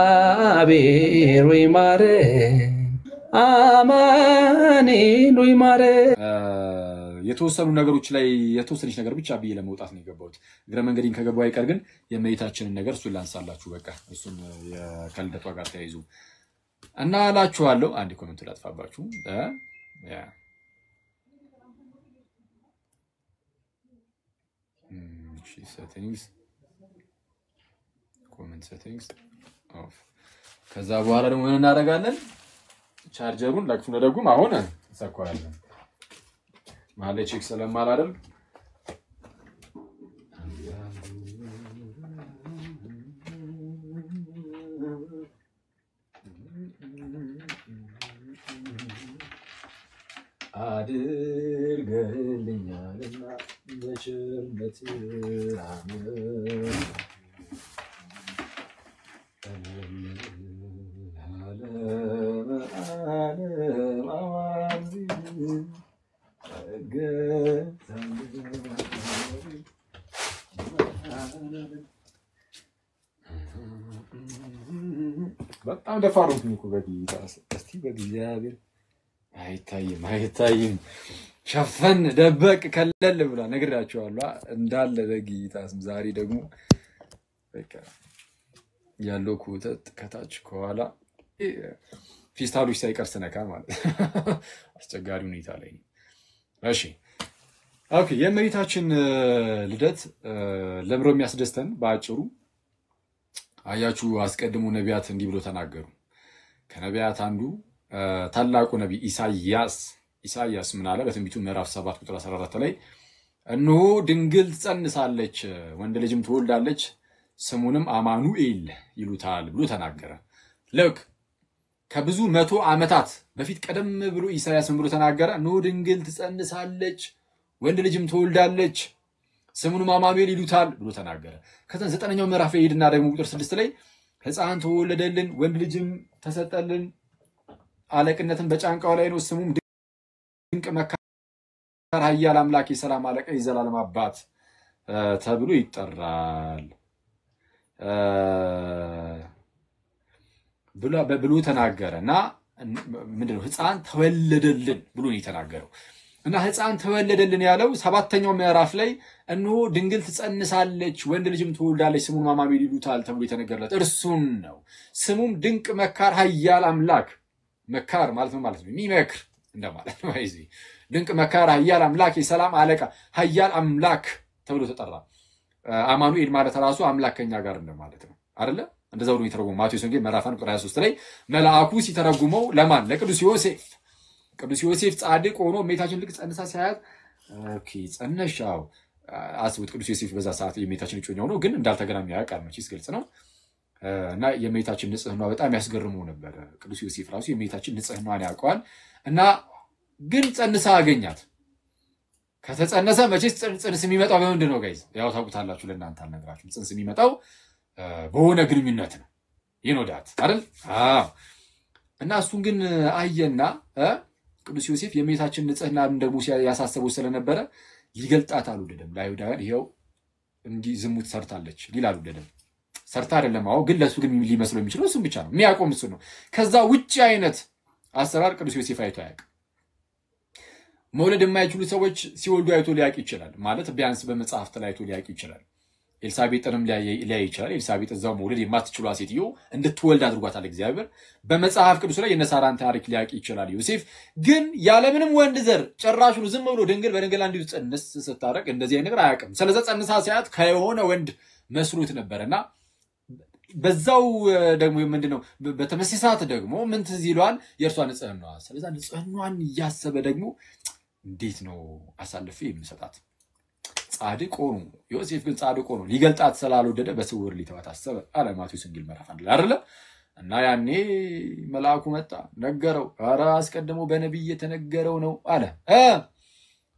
እግዚአብሔር ወይ ማረን አማኑኤል ወይ ማረን። የተወሰኑ ነገሮች ላይ የተወሰነች ነገር ብቻ ብዬ ለመውጣት ነው የገባሁት። እግረ መንገዴን ከገባሁ አይቀር ግን የእመቤታችንን ነገር እሱን ላንሳላችሁ። በቃ እሱን ከልደቷ ጋር ተያይዞ እና እላችኋለሁ። አንድ ኮሜንት ላጥፋባችሁ። ሴቲንግስ ኮሜንት ሴቲንግስ ኦፍ። ከዛ በኋላ ደግሞ ምን እናደርጋለን? ቻርጀሩን ላክፉ ለደጉም አሁን እንሰካዋለን። መሀል ላይ ቼክ ስለማላደርግ አድርገልኛልና በቸርነት አሜን። በጣም ደፋሩት ነው በጌታ እስቲ በእግዚአብሔር አይታይም ሸፈን ደበቅ ከለል ብላ ነግራቸዋለሁ እንዳለ በጌታ ስም። ዛሬ ደግሞ በቃ ያለው ኮተት ከታች ከኋላ ፊስታሎች ሳይቀር ስነካ ማለት አስቸጋሪ ሁኔታ ላይ ነው። እሺ ኦኬ። የእመቤታችን ልደት ለምሮ የሚያስደስተን በአጭሩ አያችሁ። አስቀድሞ ነቢያት እንዲህ ብሎ ተናገሩ። ከነቢያት አንዱ ታላቁ ነቢይ ኢሳይያስ ምን አለ? በትንቢቱ ምዕራፍ 7 ቁጥር 14 ላይ እነሆ ድንግል ትጸንሳለች፣ ወንድ ልጅም ትወልዳለች፣ ስሙንም አማኑኤል ይሉታል ብሎ ተናገረ። ልክ ከብዙ 100 ዓመታት በፊት ቀደም ብሎ ኢሳይያስ ምን ብሎ ተናገረ? እነሆ ድንግል ትጸንሳለች፣ ወንድ ልጅም ትወልዳለች፣ ስሙንም አማኑኤል ይሉታል ብሎ ተናገረ። ከዛ 9ኛው ምዕራፍ ላይ ሄድና ደግሞ ቁጥር 6 ላይ ሕፃን ተወለደልን፣ ወንድ ልጅም ተሰጠልን፣ አለቅነትን በጫንቃው ላይ ነው፣ ስሙም ድንቅ መካር፣ ኃያል አምላክ፣ የሰላም አለቃ፣ የዘላለም አባት ተብሎ ይጠራል ብሎ ተናገረና ምንድነው ሕፃን ተወለደልን ብሎ ነው የተናገረው። እና ሕፃን ተወለደልን ያለው 7ኛው ምዕራፍ ላይ እነሆ ድንግል ትጸንሳለች፣ ወንድ ልጅም ትወልዳለች፣ ስሙን አማኑኤል ይሉታል ተብሎ የተነገረለት እርሱን ነው። ስሙም ድንቅ መካር፣ ኃያል አምላክ። መካር ማለት ነው ማለት ነው የሚመክር እንደማለት ነው። አይዚ ድንቅ መካር፣ ኃያል አምላክ፣ የሰላም አለቃ፣ ኃያል አምላክ ተብሎ ተጠራ። አማኑኤል ማለት ራሱ አምላክ ከኛ ጋር እንደማለት ነው አይደለ? እንደዛው ነው የተረጎመው። ማቴዎስ ወንጌል ምዕራፍ 1 ቁጥር 23 ላይ መልአኩ ሲተረጉመው ለማን? ለቅዱስ ዮሴፍ። ቅዱስ ዮሴፍ ጻድቅ ሆኖ እመቤታችን ልክ ጸንሳ ሲያያት ኦኬ ጸነሻው አስቡት። ቅዱስ ዮሴፍ በዛ ሰዓት የእመቤታችን እጮኛው ነው፣ ግን እንዳልተገናኙ ያውቃል። መቼስ ግልጽ ነው። እና የእመቤታችን ንጽህና በጣም ያስገርመው ነበር። ቅዱስ ዮሴፍ ራሱ የእመቤታችን ንጽህናን ያውቀዋል። እና ግን ጸንሳ አገኛት። ከተጸነሰ መቼስ ጽንስ የሚመጣው በምንድን ነው ጋይዝ? ያው ታውቁታላችሁ፣ ለእናንተ አልነግራችሁም። ጽንስ የሚመጣው በሆነ ግንኙነት ነው። ይኖዳት አይደል? አዎ። እና እሱን ግን አየና ቅዱስ ዮሴፍ የእመቤታችን ንጽህና ደግሞ ያሳሰበው ስለነበረ ሊገልጣት አልወደደም። ለአይሁዳውያን ይሄው እንዲህ ዝሙት ሰርታለች ሊል አልወደደም። ሰርታ አይደለም አዎ፣ ግን ለሱ ግን ሊመስለው የሚችለው እሱም ብቻ ነው የሚያቆም እሱ ነው። ከዛ ውጪ አይነት አሰራር ቅዱስ ዮሴፍ አይቶ አያውቅም። መውለድ የማይችሉ ሰዎች ሲወልዱ አይቶ ሊያውቅ ይችላል ማለት ቢያንስ በመጽሐፍት ላይ አይቶ ሊያውቅ ይችላል። ኤልሳቤጥንም ሊያይ ይችላል። ኤልሳቤጥ እዛው መውለድ የማትችሏ ሴትዮ እንድትወልድ አድርጓታል እግዚአብሔር። በመጽሐፍ ቅዱስ ላይ የነሳራን ታሪክ ሊያውቅ ይችላል። ዮሴፍ ግን ያለምንም ወንድ ዘር ጭራሹን ዝም ብሎ ድንግል በድንግል እንዲሁ ጸንስ ስታረቅ እንደዚህ አይነት ነገር አያውቅም። ስለዚህ ጸንሳ ሲያት ከሆነ ወንድ መስሎት ነበርና በዛው ደግሞ ምንድነው በተመሳሳይ ሰዓት ደግሞ ምን ትዝ ይሏል? የእርሷ ንጽህናዋ። ስለዚህ ንጽህናዋን እያሰበ ደግሞ እንዴት ነው አሳልፌ የምሰጣት? ጻድቅ ሆኖ ዮሴፍ ግን ጻድቅ ሆኖ ሊገልጣት ስላልወደደ በስውር ሊተዋት አሰበ አለ ማቴዎስ ወንጌል ምዕራፍ 1 ላይ አይደለ? እና ያኔ መልአኩ መጣ ነገረው። ኧረ አስቀድሞ በነቢይ የተነገረው ነው አለ።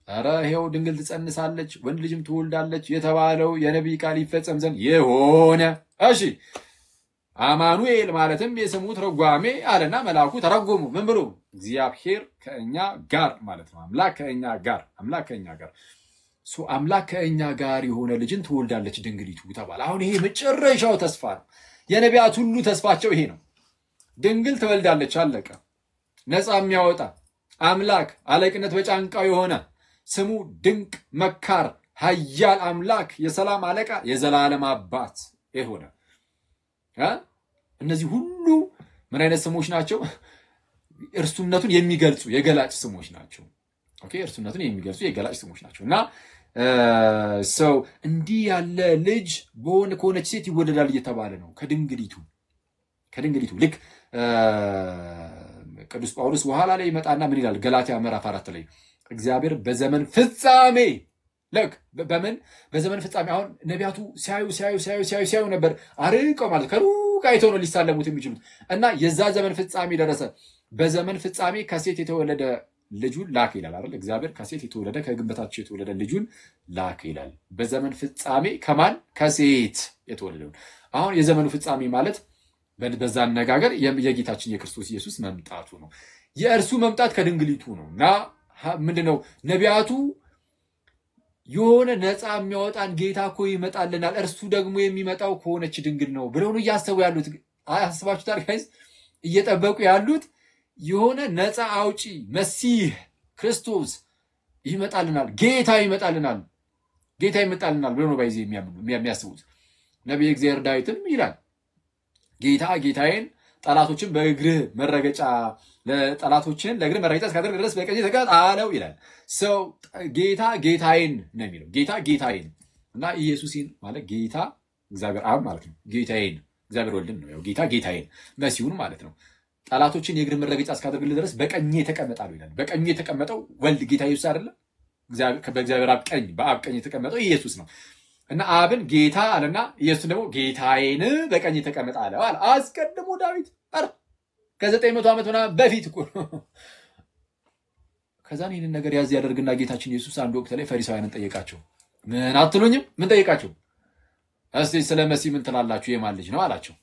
ኧረ ይሄው ድንግል ትጸንሳለች፣ ወንድ ልጅም ትወልዳለች የተባለው የነቢይ ቃል ይፈጸም ዘንድ የሆነ እሺ አማኑኤል ማለትም የስሙ ትርጓሜ አለና መልአኩ ተረጎሙ። ምን ብሎ? እግዚአብሔር ከእኛ ጋር ማለት ነው። አምላክ ከእኛ ጋር፣ አምላክ ከእኛ ጋር አምላክ ከእኛ ጋር የሆነ ልጅን ትወልዳለች ድንግሊቱ ተባለ። አሁን ይሄ መጨረሻው ተስፋ ነው። የነቢያት ሁሉ ተስፋቸው ይሄ ነው። ድንግል ትወልዳለች፣ አለቀ። ነፃ የሚያወጣ አምላክ አለቅነት በጫንቃው የሆነ ስሙ ድንቅ መካር ኃያል አምላክ የሰላም አለቃ የዘላለም አባት የሆነ እነዚህ ሁሉ ምን አይነት ስሞች ናቸው? እርሱነቱን የሚገልጹ የገላጭ ስሞች ናቸው። ኦኬ እርሱነቱን የሚገልጹ የገላጭ ስሞች ናቸው። እና ሰው እንዲህ ያለ ልጅ ከሆነች ሴት ይወለዳል እየተባለ ነው። ከድንግሊቱ ልክ ቅዱስ ጳውሎስ በኋላ ላይ ይመጣና ምን ይላል? ገላትያ ምዕራፍ 4 ላይ እግዚአብሔር በዘመን ፍጻሜ በዘመን ፍጻሜ አሁን ነቢያቱ ሲያዩ ነበር። አርቀው ማለት ከሩቅ አይተው ነው ሊሳለሙት የሚችሉት። እና የዛ ዘመን ፍጻሜ ደረሰ። በዘመን ፍጻሜ ከሴት የተወለደ ልጁን ላከ ይላል አይደል? እግዚአብሔር ከሴት የተወለደ ከግንበታቸው የተወለደ ልጁን ላከ ይላል። በዘመን ፍጻሜ ከማን? ከሴት የተወለደው። አሁን የዘመኑ ፍጻሜ ማለት በዛ አነጋገር የጌታችን የክርስቶስ ኢየሱስ መምጣቱ ነው። የእርሱ መምጣት ከድንግሊቱ ነው። እና ምንድነው ነቢያቱ የሆነ ነፃ የሚያወጣን ጌታ እኮ ይመጣልናል፣ እርሱ ደግሞ የሚመጣው ከሆነች ድንግል ነው ብለው ነው እያሰቡ ያሉት። አስባችሁታል ጋይስ? እየጠበቁ ያሉት የሆነ ነፃ አውጪ መሲህ ክርስቶስ ይመጣልናል፣ ጌታ ይመጣልናል ብለው ነው ባይዜ የሚያስቡት። ነቢየ እግዚአብሔር ዳዊትም ይላል ጌታ ጌታዬን ጠላቶችን በእግርህ መረገጫ ለጠላቶችን ለእግርህ መረገጫ እስካደርግ ድረስ በቀኝ ተቀመጥ አለው ይላል። ሰው ጌታ ጌታዬን ነው የሚለው። ጌታ ጌታዬን እና ኢየሱስን ማለት ጌታ እግዚአብሔር አብ ማለት ነው። ጌታዬን እግዚአብሔር ወልድን ነው። ያው ጌታ ጌታዬን መሲሁን ማለት ነው። ጠላቶችን የእግር መረገጫ እስካደርግልህ ድረስ በቀኝ ተቀመጣለሁ ይላል። በቀኝ የተቀመጠው ወልድ ጌታ ኢየሱስ አይደለም? በእግዚአብሔር አብ ቀኝ በአብ ቀኝ የተቀመጠው ኢየሱስ ነው። እና አብን ጌታ አለና ኢየሱስ ደግሞ ጌታዬን በቀኝ ተቀመጥ አለው አለ። አስቀድሞ ዳዊት ከ900 ዓመት ምናምን በፊት እኮ ከዛን ይህንን ነገር ያዝ ያደርግና ጌታችን ኢየሱስ አንድ ወቅት ላይ ፈሪሳውያንን ጠየቃቸው። ምን አትሉኝም? ምን ጠየቃቸው? እስቲ ስለ መሲህ ምን ትላላችሁ? የማን ልጅ ነው አላቸው።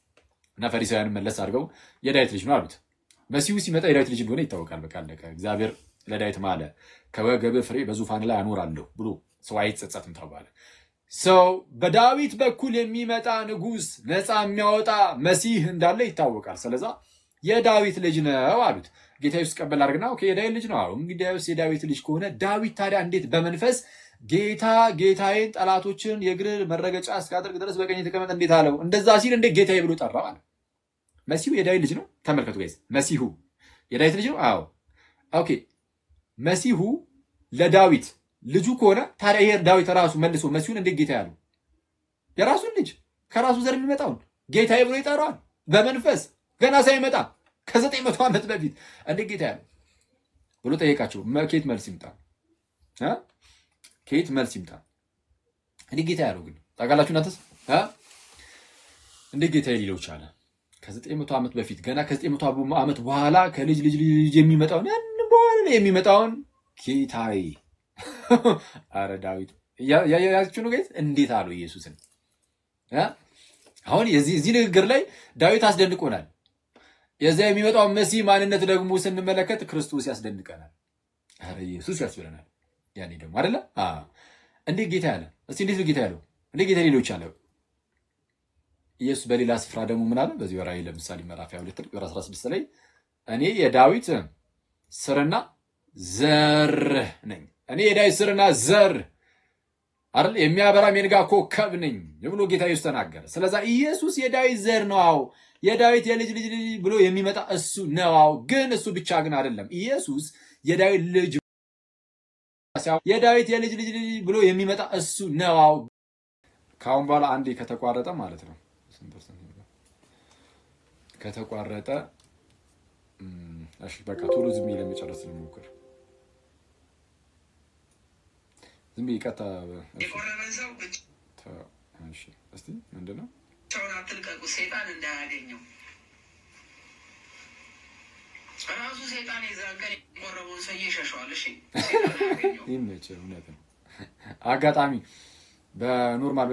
እና ፈሪሳውያንን መለስ አድርገው የዳዊት ልጅ ነው አሉት። መሲሁ ሲመጣ የዳዊት ልጅ እንደሆነ ይታወቃል። በቃ አለቀ። እግዚአብሔር ለዳዊት ማለ ከወገብህ ፍሬ በዙፋን ላይ አኖራለሁ ብሎ ሰው አይጸጸትም ተባለ። ሰው በዳዊት በኩል የሚመጣ ንጉስ ነፃ የሚያወጣ መሲህ እንዳለ ይታወቃል። ስለዛ የዳዊት ልጅ ነው አሉት። ጌታ ኢየሱስ ቀበል አድርግና ኦኬ የዳዊት ልጅ ነው አሉ። እንግዲያውስ የዳዊት ልጅ ከሆነ ዳዊት ታዲያ እንዴት በመንፈስ ጌታ ጌታዬን ጠላቶችን የእግር መረገጫ እስካደርግ ድረስ በቀኝ ተቀመጥ እንዴት አለው? እንደዛ ሲል እንዴት ጌታዬ ብሎ ጠራው አለ። መሲሁ የዳዊት ልጅ ነው። ተመልከቱ ጋይስ፣ መሲሁ የዳዊት ልጅ ነው። አዎ ኦኬ መሲሁ ለዳዊት ልጁ ከሆነ ታዲያ ይሄ ዳዊት ራሱ መልሶ መሲሁን እንዴት ጌታ ያለው? የራሱን ልጅ ከራሱ ዘር የሚመጣውን ጌታዬ ብሎ ይጠራዋል በመንፈስ ገና ሳይመጣ ከ900 ዓመት በፊት እንዴት ጌታ ያለው ብሎ ጠየቃቸው። ከየት መልስ ይምጣ? ከየት መልስ ይምጣ? እንዴት ጌታ ያለው ግን ታውቃላችሁ እናንተስ? እንዴት ጌታ ሊለው ቻለ? ከ900 ዓመት በፊት ገና ከ900 ዓመት በኋላ ከልጅ ልጅ የሚመጣውን ያን በኋላ የሚመጣውን ጌታዬ አረ ዳዊት ያያችሁ ነው ጋይስ፣ እንዴት አለው ኢየሱስን? አሁን የዚህ ንግግር ላይ ዳዊት አስደንቆናል። የዛ የሚመጣው መሲህ ማንነት ደግሞ ስንመለከት ክርስቶስ ያስደንቀናል። አረ ኢየሱስ ያስብለናል። ያኔ ደግሞ አይደለ? እንዴት ጌታ ያለ? እስቲ እንዴት ጌታ ያለው? እንዴት ጌታ ሊለው ቻለ? ኢየሱስ በሌላ ስፍራ ደግሞ ምን አለ? በዚህ ራእይ ለምሳሌ ምዕራፍ 22 ቁጥር 16 ላይ እኔ የዳዊት ስርና ዘር ነኝ። እኔ የዳዊት ስርና ዘር አይደል የሚያበራ የንጋ ኮከብ ነኝ ብሎ ጌታ ኢየሱስ ተናገረ። ስለዛ ኢየሱስ የዳዊት ዘር ነው። የዳዊት የልጅ ልጅ ብሎ የሚመጣ እሱ ነው። ግን እሱ ብቻ ግን አይደለም። ኢየሱስ የዳዊት ልጅ የልጅ ብሎ የሚመጣ እሱ ነው። ካሁን በኋላ አንዴ ከተቋረጠ ማለት ነው ከተቋረጠ እሺ በቃ ቶሎ ዝም ብዬ ለመጨረስ ልሞክር። ዝም ብዬ ቀጣ እሺ እስቲ ምንድነው ሰውን አትልቀቁ ሰይጣን እንዳያገኘው። ራሱ ሰይጣን የዛቀር ቆረቡን ሰው ይሸሻዋል። እሺ ይመች እውነት ነው። አጋጣሚ በኖርማል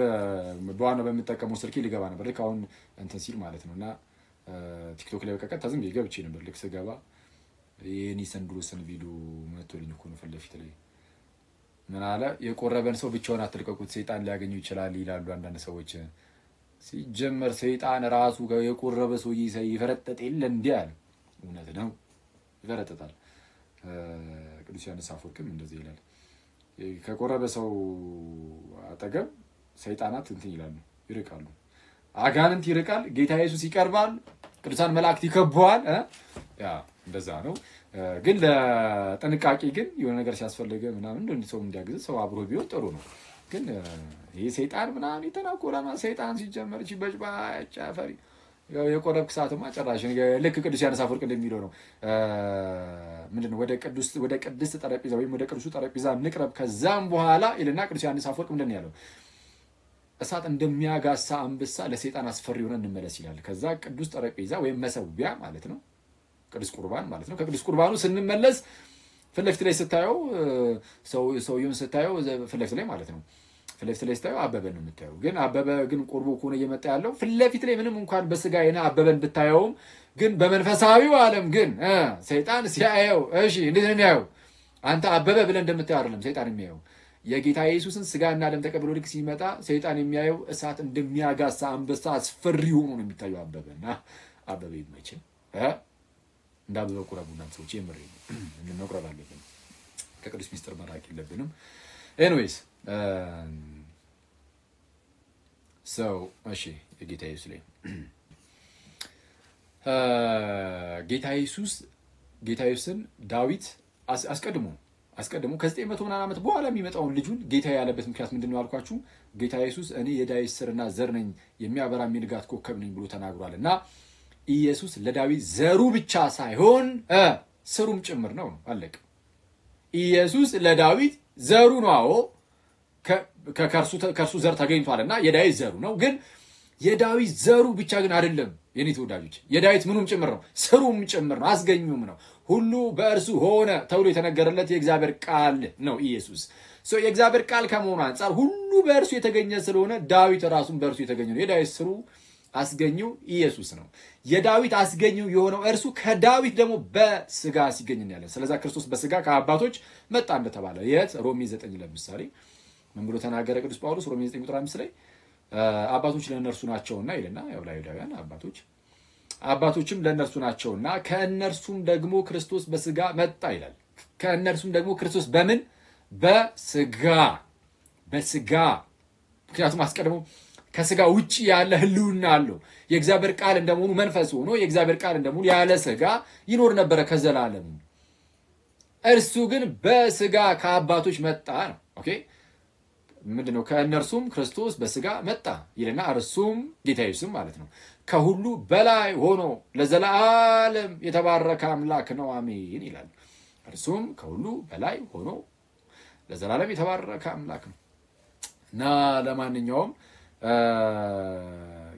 በዋናው በሚጠቀመው ስልኬ ሊገባ ነበር ልክ አሁን እንትን ሲል ማለት ነውና ቲክቶክ ላይ በቀቀታ ዝም ብዬ ገብቼ ነበር። ልክ ስገባ የኒሰን ብሩስን ቪዲዮ መጥቶልኝ እኮ ነው ፈለፊት ላይ ምን አለ የቆረበን ሰው ብቻውን አትልቀቁት ሰይጣን ሊያገኘው ይችላል ይላሉ አንዳንድ ሰዎች። ሲጀመር ሰይጣን ራሱ የቆረበ ሰው ይፈረጠጥ የለ እንዴ አለ እውነት ነው ይፈረጠጣል ቅዱስ ዮሐንስ አፈወርቅም እንደዚህ ይላል ከቆረበ ሰው አጠገብ ሰይጣናት እንትን ይላሉ ይርቃሉ አጋንንት ይርቃል ጌታ ኢየሱስ ይቀርባል ቅዱሳን መላእክት ይከበዋል ያ እንደዛ ነው ግን ለጥንቃቄ ግን የሆነ ነገር ሲያስፈልገ ምናምን እንደ ሰው እንዲያግዝ ሰው አብሮ ቢሆን ጥሩ ነው ግን ይሄ ሰይጣን ምናምን ይተናኮላና ሰይጣን ሲጀመር በጭባጭ አፈሪ የቆረብክ ሰዓትማ ጨራሽ ልክ ቅዱስ ዮሐንስ አፈወርቅ እንደሚለው ነው ምንድነው ወደ ቅድስት ጠረጴዛ ወይም ወደ ቅዱስ ጠረጴዛ ንቅረብ ከዛም በኋላ ይልና ቅዱስ ዮሐንስ አፈወርቅ ምንድነው ያለው እሳት እንደሚያጋሳ አንበሳ ለሰይጣን አስፈሪ ሆነ እንመለስ ይላል ከዛ ቅዱስ ጠረጴዛ ወይም መሰዊያ ማለት ነው ቅዱስ ቁርባን ማለት ነው ከቅዱስ ቁርባኑ ስንመለስ ፍለፍት ላይ ስታየው ሰውየውን ስታየው ፍለፍት ላይ ማለት ነው ፍለፍት ላይ ስታየው አበበ ነው የምታየው ግን አበበ ግን ቁርቦ ሆነ እየመጣ ያለው ፍለፊት ላይ ምንም እንኳን በስጋ የና አበበን ብታየውም ግን በመንፈሳዊው ዓለም ግን ሰይጣን ሲያየው እሺ እንዴት ነው የሚያየው አንተ አበበ ብለን እንደምታየው አይደለም ሰይጣን የሚያየው የጌታ ኢየሱስን ስጋና ደም ተቀብሎ ልክ ሲመጣ ሰይጣን የሚያየው እሳት እንደሚያጋሳ አንበሳ አስፈሪ ሆኖ ነው የሚታየው አበበና አበበ ይመችም እንዳበበ ቁረቡና ሰዎች የምር ምን መቁረብ አለብን ከቅዱስ ሚስጥር መራቅ የለብንም ኤኒዌይስ እሺ ጌታ ኢየሱስ ላይ ጌታ ኢየሱስን ዳዊት አስቀድሞ ከ900 ምናምን ዓመት በኋላ የሚመጣውን ልጁን ጌታ ያለበት ምክንያት ምንድነው አልኳችሁ ጌታ ኢየሱስ እኔ የዳዊት ስርና ዘር ነኝ የሚያበራ ንጋት ኮከብ ነኝ ብሎ ተናግሯልና ኢየሱስ ለዳዊት ዘሩ ብቻ ሳይሆን ስሩም ጭምር ነው አለቀ ኢየሱስ ለዳዊት ዘሩ ነው ከከርሱ ዘር ተገኝቷልና የዳዊት ዘሩ ነው ግን የዳዊት ዘሩ ብቻ ግን አይደለም የኔ ተወዳጆች የዳዊት ምኑም ጭምር ነው ስሩም ጭምር ነው አስገኙም ነው ሁሉ በእርሱ ሆነ ተብሎ የተነገረለት የእግዚአብሔር ቃል ነው ኢየሱስ የእግዚአብሔር ቃል ከመሆኑ አንፃር ሁሉ በእርሱ የተገኘ ስለሆነ ዳዊት ራሱን በእርሱ የተገኘ ነው የዳዊት ስሩ አስገኘው ኢየሱስ ነው የዳዊት አስገኘው የሆነው እርሱ ከዳዊት ደግሞ በስጋ ሲገኝ ያለ ስለዚህ ክርስቶስ በስጋ ከአባቶች መጣ እንደተባለ ሮሜ 9 ለምሳሌ ምን ብሎ ተናገረ ቅዱስ ጳውሎስ ሮሜ 9 ቁጥር 5 ላይ አባቶች ለእነርሱ ናቸውና ይልና ያው ለአይሁዳውያን አባቶችም ለእነርሱ ናቸውና ከእነርሱም ደግሞ ክርስቶስ በስጋ መጣ ይላል ከእነርሱም ደግሞ ክርስቶስ በምን በስጋ ምክንያቱም አስቀድሞ ከስጋ ውጪ ያለ ህልውና አለው የእግዚአብሔር ቃል እንደመሆኑ መንፈስ ሆኖ የእግዚአብሔር ቃል እንደመሆኑ ያለ ስጋ ይኖር ነበር ከዘላለም እርሱ ግን በስጋ ከአባቶች መጣ ነው ኦኬ ምንድነው ከእነርሱም ክርስቶስ በስጋ መጣ ይልና እርሱም ጌታ ኢየሱስ ማለት ነው ከሁሉ በላይ ሆኖ ለዘላለም የተባረከ አምላክ ነው አሜን ይላል እርሱም ከሁሉ በላይ ሆኖ ለዘላለም የተባረከ አምላክ ነው እና ለማንኛውም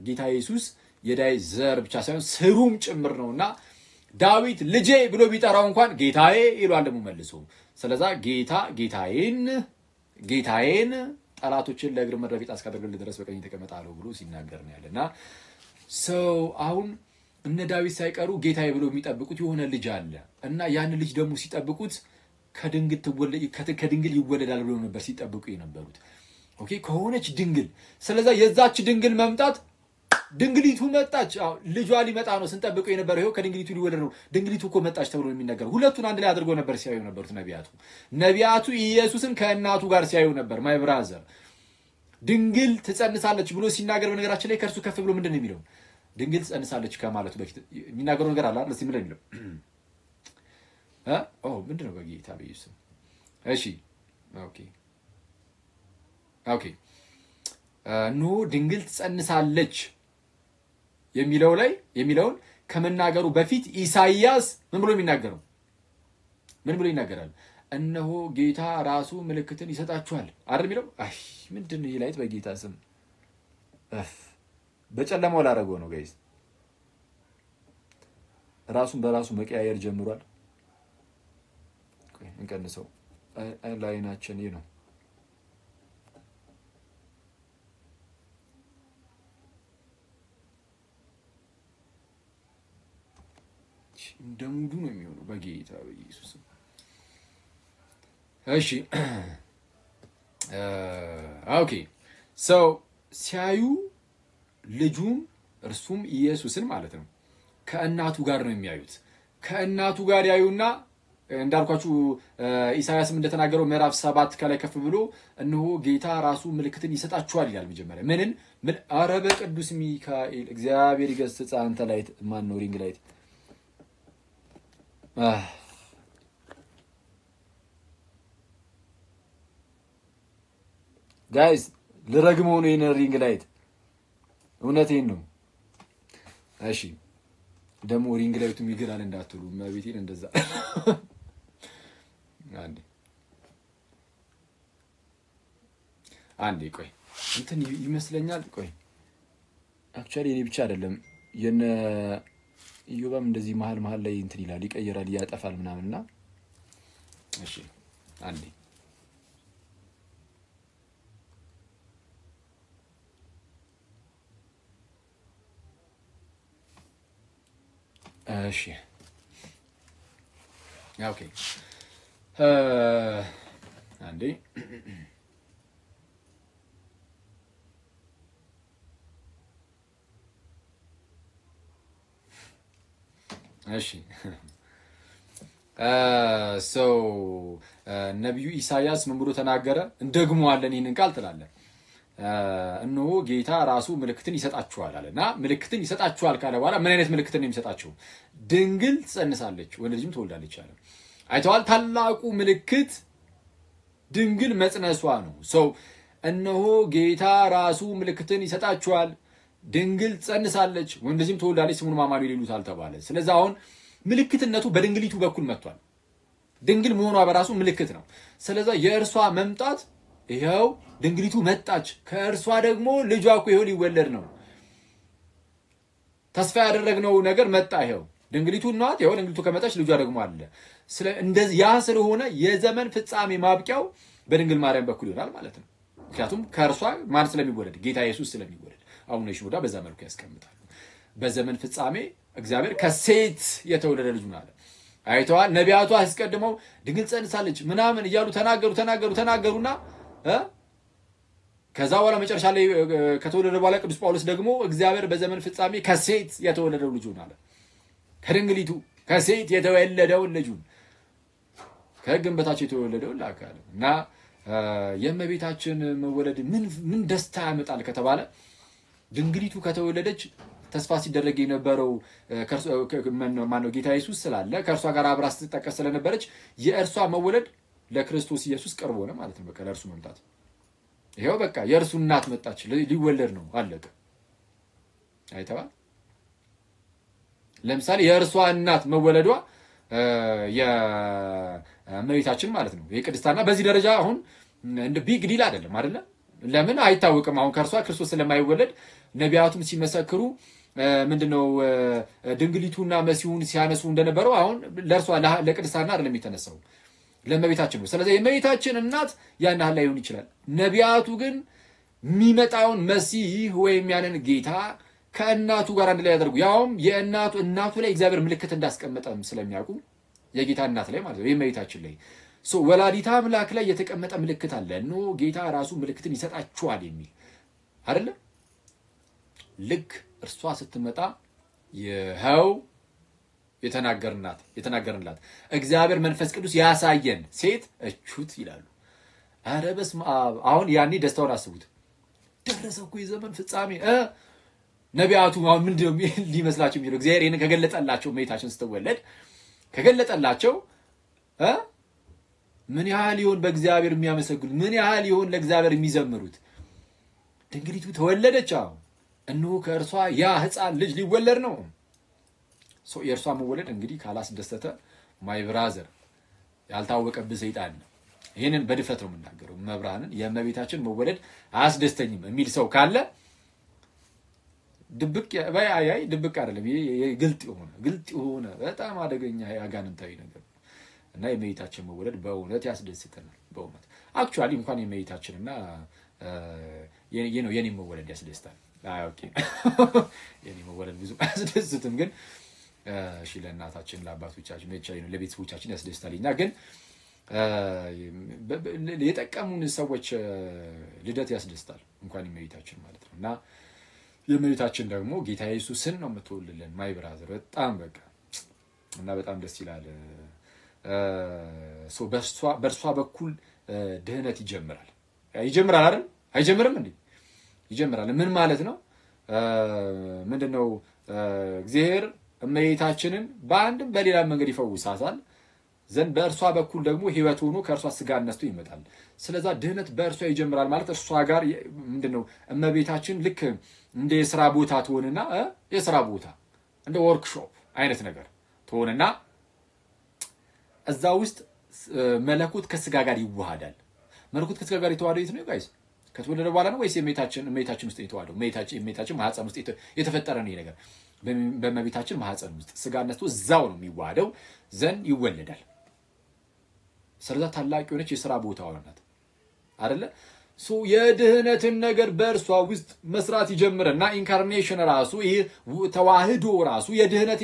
ጌታ ኢየሱስ የዳዊት ዘር ብቻ ሳይሆን ስሩም ጭምር ነውና ዳዊት ልጄ ብሎ ቢጠራው እንኳን ጌታዬ ይሏል ደግሞ መልሶ ስለዚህ ጌታዬን ጠላቶችን ለእግር መረገጫ እስካደረገልህ ድረስ በቀኝ ተቀመጣለሁ ብሎ ሲናገር ነው ያለና አሁን እነ ዳዊት ሳይቀሩ ጌታዬ ብሎ የሚጠብቁት የሆነ ልጅ አለ እና ያን ልጅ ደግሞ ሲጠብቁት ከድንግል ይወለዳል ብሎ ነበር ሲጠብቁ የነበሩት ኦኬ ከሆነች ድንግል ስለዚህ የዛች ድንግል መምጣት ድንግሊቱ መጣች ልጇ ሊመጣ ነው ስንጠብቀው የነበረው ይሄው ከድንግሊቱ ሊወለድ ነው ድንግሊቱ እኮ መጣች ተብሎ የሚነገር ሁለቱን አንድ ላይ አድርጎ ነበር ሲያዩ ነበሩት ነቢያቱ ኢየሱስን ከእናቱ ጋር ሲያዩ ነበር ማይ ብራዘር ድንግል ትጸንሳለች ብሎ ሲናገር በነገራችን ላይ ከርሱ ከፍ ብሎ ምንድነው የሚለው ድንግል ትጸንሳለች ከማለቱ በፊት የሚናገረው ነገር አለ አይደል እስቲ ምን የሚለው ምንድነው በጌታ በኢየሱስ እሺ ኦኬ ኖ ድንግል ትጸንሳለች የሚለውን ከመናገሩ በፊት ኢሳይያስ ምን ብሎ ይናገራል እነሆ ጌታ ራሱ ምልክትን ይሰጣችኋል አይደል የሚለው ምንድነው ይላይት በጌታ ስም በጨለማው ላረገው ነው ጋይስ ራሱን በራሱ መቀያየር ጀምሯል እንቀንሰው ላይናችን ይሄ ነው እንደሙዱ ነው የሚሆነው በጌታ በኢየሱስ እሺ ኦኬ ሲያዩ ልጁም እርሱም ኢየሱስን ማለት ነው ከእናቱ ጋር ነው የሚያዩት። ከእናቱ ጋር ያዩና እንዳልኳችሁ ኢሳይያስም እንደተናገረው ምዕራፍ 7 ከላይ ከፍ ብሎ እነሆ ጌታ ራሱ ምልክትን ይሰጣችኋል ይላል። መጀመሪያ ምን አረበ ቅዱስ ሚካኤል እግዚአብሔር ይገስጽ አንተ ላይት ማን ነው ሪንግ ላይት ጋይስ ልረግመው ነው የነ ሪንግ ላይት እውነቴን ነው። እሺ ደሞ ሪንግ ላይቱ ይገራል እንዳትሉ ማቤቴን እንደዛ አንዴ ቆይ እንትን ይመስለኛል። ቆይ አክቹአሊ እኔ ብቻ አይደለም የነ ኢዮባም እንደዚህ መሃል ላይ እንትን ይላል ይቀየራል ያጠፋል ምናምንና እሺ አንዴ እሺ ኦኬ አንዴ እሺ ነብዩ ኢሳይያስ ምን ብሎ ተናገረ? እንደግመዋለን ይሄንን ቃል ትላለ እነሆ ጌታ ራሱ ምልክትን ይሰጣችኋል አለና ምልክትን ይሰጣችኋል ካለ በኋላ ምን አይነት ምልክትን ነው የሚሰጣችሁ? ድንግል ትጸንሳለች ወንድ ልጅም ትወልዳለች አለ። አይተዋል? ታላቁ ምልክት ድንግል መጽነሷ ነው። እነሆ ጌታ ራሱ ምልክትን ይሰጣችኋል፣ ድንግል ትጸንሳለች ወንድ ልጅም ትወልዳለች ስሙን አማኑኤል ይሉታል ተባለ። ስለዚህ አሁን ምልክትነቱ በድንግሊቱ በኩል መጥቷል። ድንግል መሆኗ በራሱ ምልክት ነው። ስለዚህ የእርሷ መምጣት ይሄው ድንግሊቱ መጣች፣ ከእርሷ ደግሞ ልጇ እኮ ይሄው ሊወለድ ነው። ተስፋ ያደረግነው ነገር መጣ። ይሄው ድንግሊቱ እናት ይሄው ድንግሊቱ ከመጣች ልጇ ደግሞ አለ። እንደዚህ ያ ስለሆነ የዘመን ፍጻሜ ማብቂያው በድንግል ማርያም በኩል ይሆናል ማለት ነው። ምክንያቱም ከእርሷ ማን ስለሚወለድ ጌታ ኢየሱስ ስለሚወለድ አቡነ ይሽሞዳ በዛ መልኩ ያስቀምጣሉ። በዘመን ፍጻሜ እግዚአብሔር ከሴት የተወለደ ልጅ ነው አለ። አይተዋል? ነቢያቱ አስቀድመው ድንግል ጸንሳለች ምናምን እያሉ ተናገሩና ከዛ በኋላ መጨረሻ ላይ ከተወለደ በኋላ ቅዱስ ጳውሎስ ደግሞ እግዚአብሔር በዘመን ፍጻሜ ከሴት የተወለደው ልጅ ነው አለ። ከድንግሊቱ ከሴት የተወለደው ልጅ ከሕግም በታች የተወለደው ላካለ እና የእመቤታችን መወለድ ምን ደስታ ያመጣል ከተባለ ድንግሊቱ ከተወለደች ተስፋ ሲደረግ የነበረው ማነው ጌታ ኢየሱስ ስላለ ከእርሷ ጋር አብራ ስትጠቀስ ስለነበረች የእርሷ መወለድ ለክርስቶስ ኢየሱስ ቀርቦ ነው ማለት ነው። በቃ ለእርሱ መምጣት ይሄው በቃ የእርሱ እናት መጣች ሊወለድ ነው አለቀ። አይተዋል? ለምሳሌ የእርሷ እናት መወለዷ የእመቤታችን ማለት ነው የቅድስታና በዚህ ደረጃ አሁን እንደ ቢግ ዲል አይደለም አይደለ? ለምን አይታወቅም? አሁን ከእርሷ ክርስቶስ ስለማይወለድ ነቢያቱም ሲመሰክሩ ምንድነው ድንግሊቱና መሲሁን ሲያነሱ እንደነበረው አሁን ለእርሷ ለቅድስታና አይደለም የተነሳው ለእመቤታችን ነው። ስለዚህ የእመቤታችን እናት ያን ያህል ላይሆን ይችላል። ነቢያቱ ግን የሚመጣውን መሲህ ወይም ያንን ጌታ ከእናቱ ጋር አንድ ላይ ያደርጉ ያውም እናቱ ላይ እግዚአብሔር ምልክት እንዳስቀመጠም ስለሚያውቁ የጌታ እናት ላይ ማለት ነው የእመቤታችን ላይ ወላዲተ አምላክ ላይ የተቀመጠ ምልክት አለ። እነሆ ጌታ ራሱ ምልክትን ይሰጣችኋል የሚል አይደለ? ልክ እርሷ ስትመጣ ይኸው የተናገርንላት እግዚአብሔር መንፈስ ቅዱስ ያሳየን ሴት እቹት ይላሉ። ኧረ በስመ አብ! አሁን ያኔ ደስታውን አስቡት። ደረሰ እኮ የዘመን ፍጻሜ። ነቢያቱ አሁን ምንድነው ሊመስላቸው የሚለው እግዚአብሔር ይሄን ከገለጠላቸው እመቤታችን ስትወለድ ከገለጠላቸው ምን ያህል ይሆን በእግዚአብሔር የሚያመሰግኑት? ምን ያህል ይሆን ለእግዚአብሔር የሚዘምሩት? ድንግሊቱ ተወለደች። እነሆ ከእርሷ ያ ሕፃን ልጅ ሊወለድ ነው። የእርሷ መወለድ እንግዲህ ካላስደሰተ ማይ ብራዘር ያልታወቀብህ ሰይጣን ነው። ይሄንን በድፍረት ነው የምናገረው። መብራንን የእመቤታችን መወለድ አያስደስተኝም የሚል ሰው ካለ ድብቅ አይደለም። ይሄ ግልጥ የሆነ በጣም አደገኛ ያጋንንታዊ ነገር ነው እና የእመቤታችን መወለድ በእውነት ያስደስተናል። በእውነት አክቹአሊ እንኳን የእመቤታችንና የኔ መወለድ ያስደስታል። ኦኬ የኔ መወለድ ብዙ አያስደስትም፣ ግን እሺ ለእናታችን ለአባቶቻችን ነው ለቤተሰቦቻችን ያስደስታልና ግን የጠቀሙን ሰዎች ልደት ያስደስታል እንኳን የእመቤታችን ማለት ነው። እና የእመቤታችን ደግሞ ጌታ ኢየሱስን ነው የምትወልድልን። ማይ ብራዘር በጣም በቃ እና በጣም ደስ ይላል። በእርሷ በኩል ድህነት ይጀምራል አይደል? አይጀምርም እንዴ? ይጀምራል። ምን ማለት ነው? ምንድነው? እግዚአብሔር እመቤታችንን በአንድም በሌላ መንገድ ይፈውሳታል ዘንድ በእርሷ በኩል ደግሞ ህይወት ሆኖ ከእርሷ ስጋ ነስቶ ይመጣል። ስለዛ ድህነት በእርሷ ይጀምራል ማለት እርሷ ጋር ምንድነው? እመቤታችን ልክ እንደ የሥራ ቦታ ትሆንና የሥራ ቦታ እንደ ወርክሾፕ አይነት ነገር ትሆንና እዛ ውስጥ መለኮት ከስጋ ጋር ይዋሃዳል። መለኮት ከስጋ ጋር የተዋሃደው የት ነው ጋይስ? ከተወለደ በኋላ ነው ወይስ እመቤታችን ውስጥ የተዋሃደው? እመቤታችን ማህፀን ውስጥ የተፈጠረ ነው ይሄ ነገር። በእመቤታችን ማህፀን ውስጥ ስጋ ነስቶ እዛው ነው የሚዋሃደው ዘንድ ይወለዳል። ስለዛ ታላቅ የሆነች የሥራ ቦታዋ ናት አይደለ? የድህነትን ነገር በእርሷ ውስጥ መስራት ይጀምርና ኢንካርኔሽን ራሱ ይሄ ተዋህዶ ራሱ የድህነት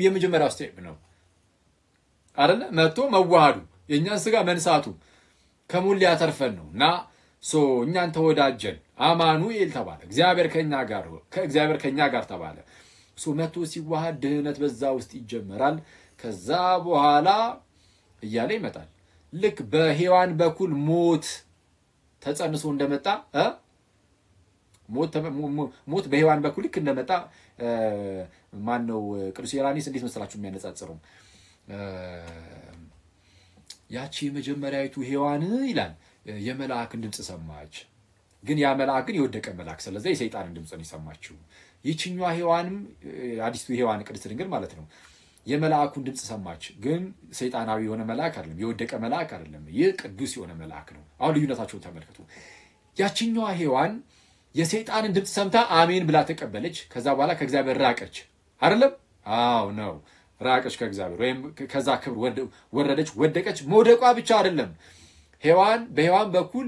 የመጀመሪያው ስቴፕ ነው አይደለ? መጥቶ መዋሃዱ የእኛን ስጋ መንሳቱ ከሞት ሊያተርፈን ነውና እኛን ተወዳጀን አማኑኤል ተባለ። እግዚአብሔር ከኛ ጋር ተባለ። መጥቶ ሲዋሃድ ድህነት በዛ ውስጥ ይጀምራል። ከዛ በኋላ እያለ ይመጣል። ልክ በሔዋን በኩል ሞት ተጸንሶ እንደመጣ ሞት በሔዋን በኩል ልክ እንደመጣ ማን ነው ቅዱስ ኢራኒስ እንዴት መሰላችሁ የሚያነጻጽረው? ያቺ የመጀመሪያዊቱ ሔዋን ይላል የመላእክን ድምጽ ሰማች። ግን ያ መልአክ ግን የወደቀ መልአክ፣ ስለዚህ የሰይጣንን ድምጽ ነው የሰማችው። ይችኛዋ ሔዋንም አዲስቱ ሔዋን ቅድስት ድንግል ማለት ነው የመላእኩን ድምጽ ሰማች። ግን ሰይጣናዊ የሆነ መልአክ አይደለም፣ የወደቀ መልአክ አይደለም። ይህ ቅዱስ የሆነ መልአክ ነው። አሁን ልዩነታቸውን ተመልከቱ። ያችኛዋ ሔዋን የሰይጣንን ድምጽ ሰምታ አሜን ብላ ተቀበለች። ከዛ በኋላ ከእግዚአብሔር ራቀች አይደለም? አዎ ነው፣ ራቀች ከእግዚአብሔር፣ ወይም ከዛ ክብር ወረደች፣ ወደቀች። መውደቋ ብቻ አይደለም፣ በሔዋን በኩል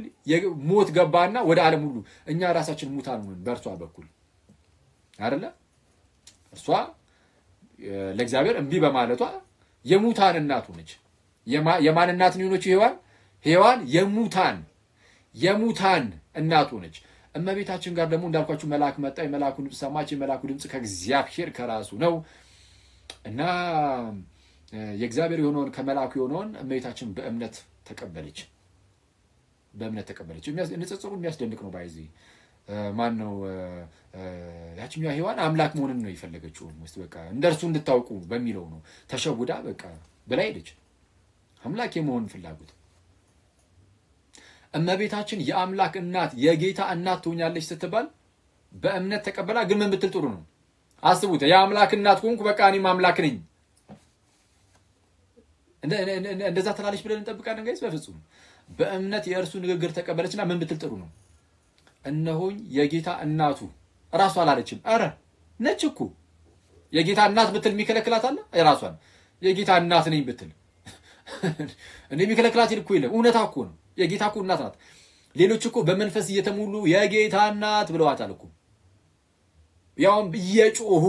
ሞት ገባና ወደ ዓለም ሁሉ እኛ ራሳችን ሙታን ሆነን በእርሷ በኩል አይደለ? እርሷ ለእግዚአብሔር እምቢ በማለቷ የሙታን እናት ሆነች። የማን እናት ነው የሆነችው? ሔዋን የሙታን እናት ሆነች። እመቤታችን ጋር ደግሞ እንዳልኳችሁ መልአክ መጣ። የመልአኩን ድምጽ ሰማች። የመልአኩ ድምጽ ከእግዚአብሔር ከራሱ ነው እና የእግዚአብሔር የሆነውን ከመልአኩ የሆነውን እመቤታችን በእምነት ተቀበለች። ንጽጽሩ የሚያስደንቅ ነው። ባይዚ ማን ነው ያችኛዋ ሔዋን አምላክ መሆንን ነው የፈለገችው። በቃ እንደርሱ እንድታውቁ በሚለው ነው ተሸውዳ በቃ በላይ ሄደች። አምላክ የመሆን ፍላጎት። እመቤታችን የአምላክ እናት የጌታ እናት ትሆኛለች ስትባል በእምነት ተቀበላ። ግን ምን ብትል ጥሩ ነው? አስቡት። የአምላክ እናት ሆንኩ በቃ እኔም አምላክ ነኝ እንደዛ ትላለች ብለን እንጠብቃለን ጋይስ? በፍጹም። በእምነት የእርሱ ንግግር ተቀበለችና ምን ብትል ጥሩ ነው? እነሆኝ የጌታ እናቱ ራሷ አላለችም። አረ ነች እኮ የጌታ እናት ብትል የሚከለክላት አለ? ራሷን የጌታ እናት ነኝ ብትል እንዴ የሚከለክላት እኮ የለም። እውነታ እኮ ነው። የጌታ እኮ እናት ናት። ሌሎች እኮ በመንፈስ እየተሞሉ የጌታ እናት ብለዋታል እኮ። ያውም እየጮሁ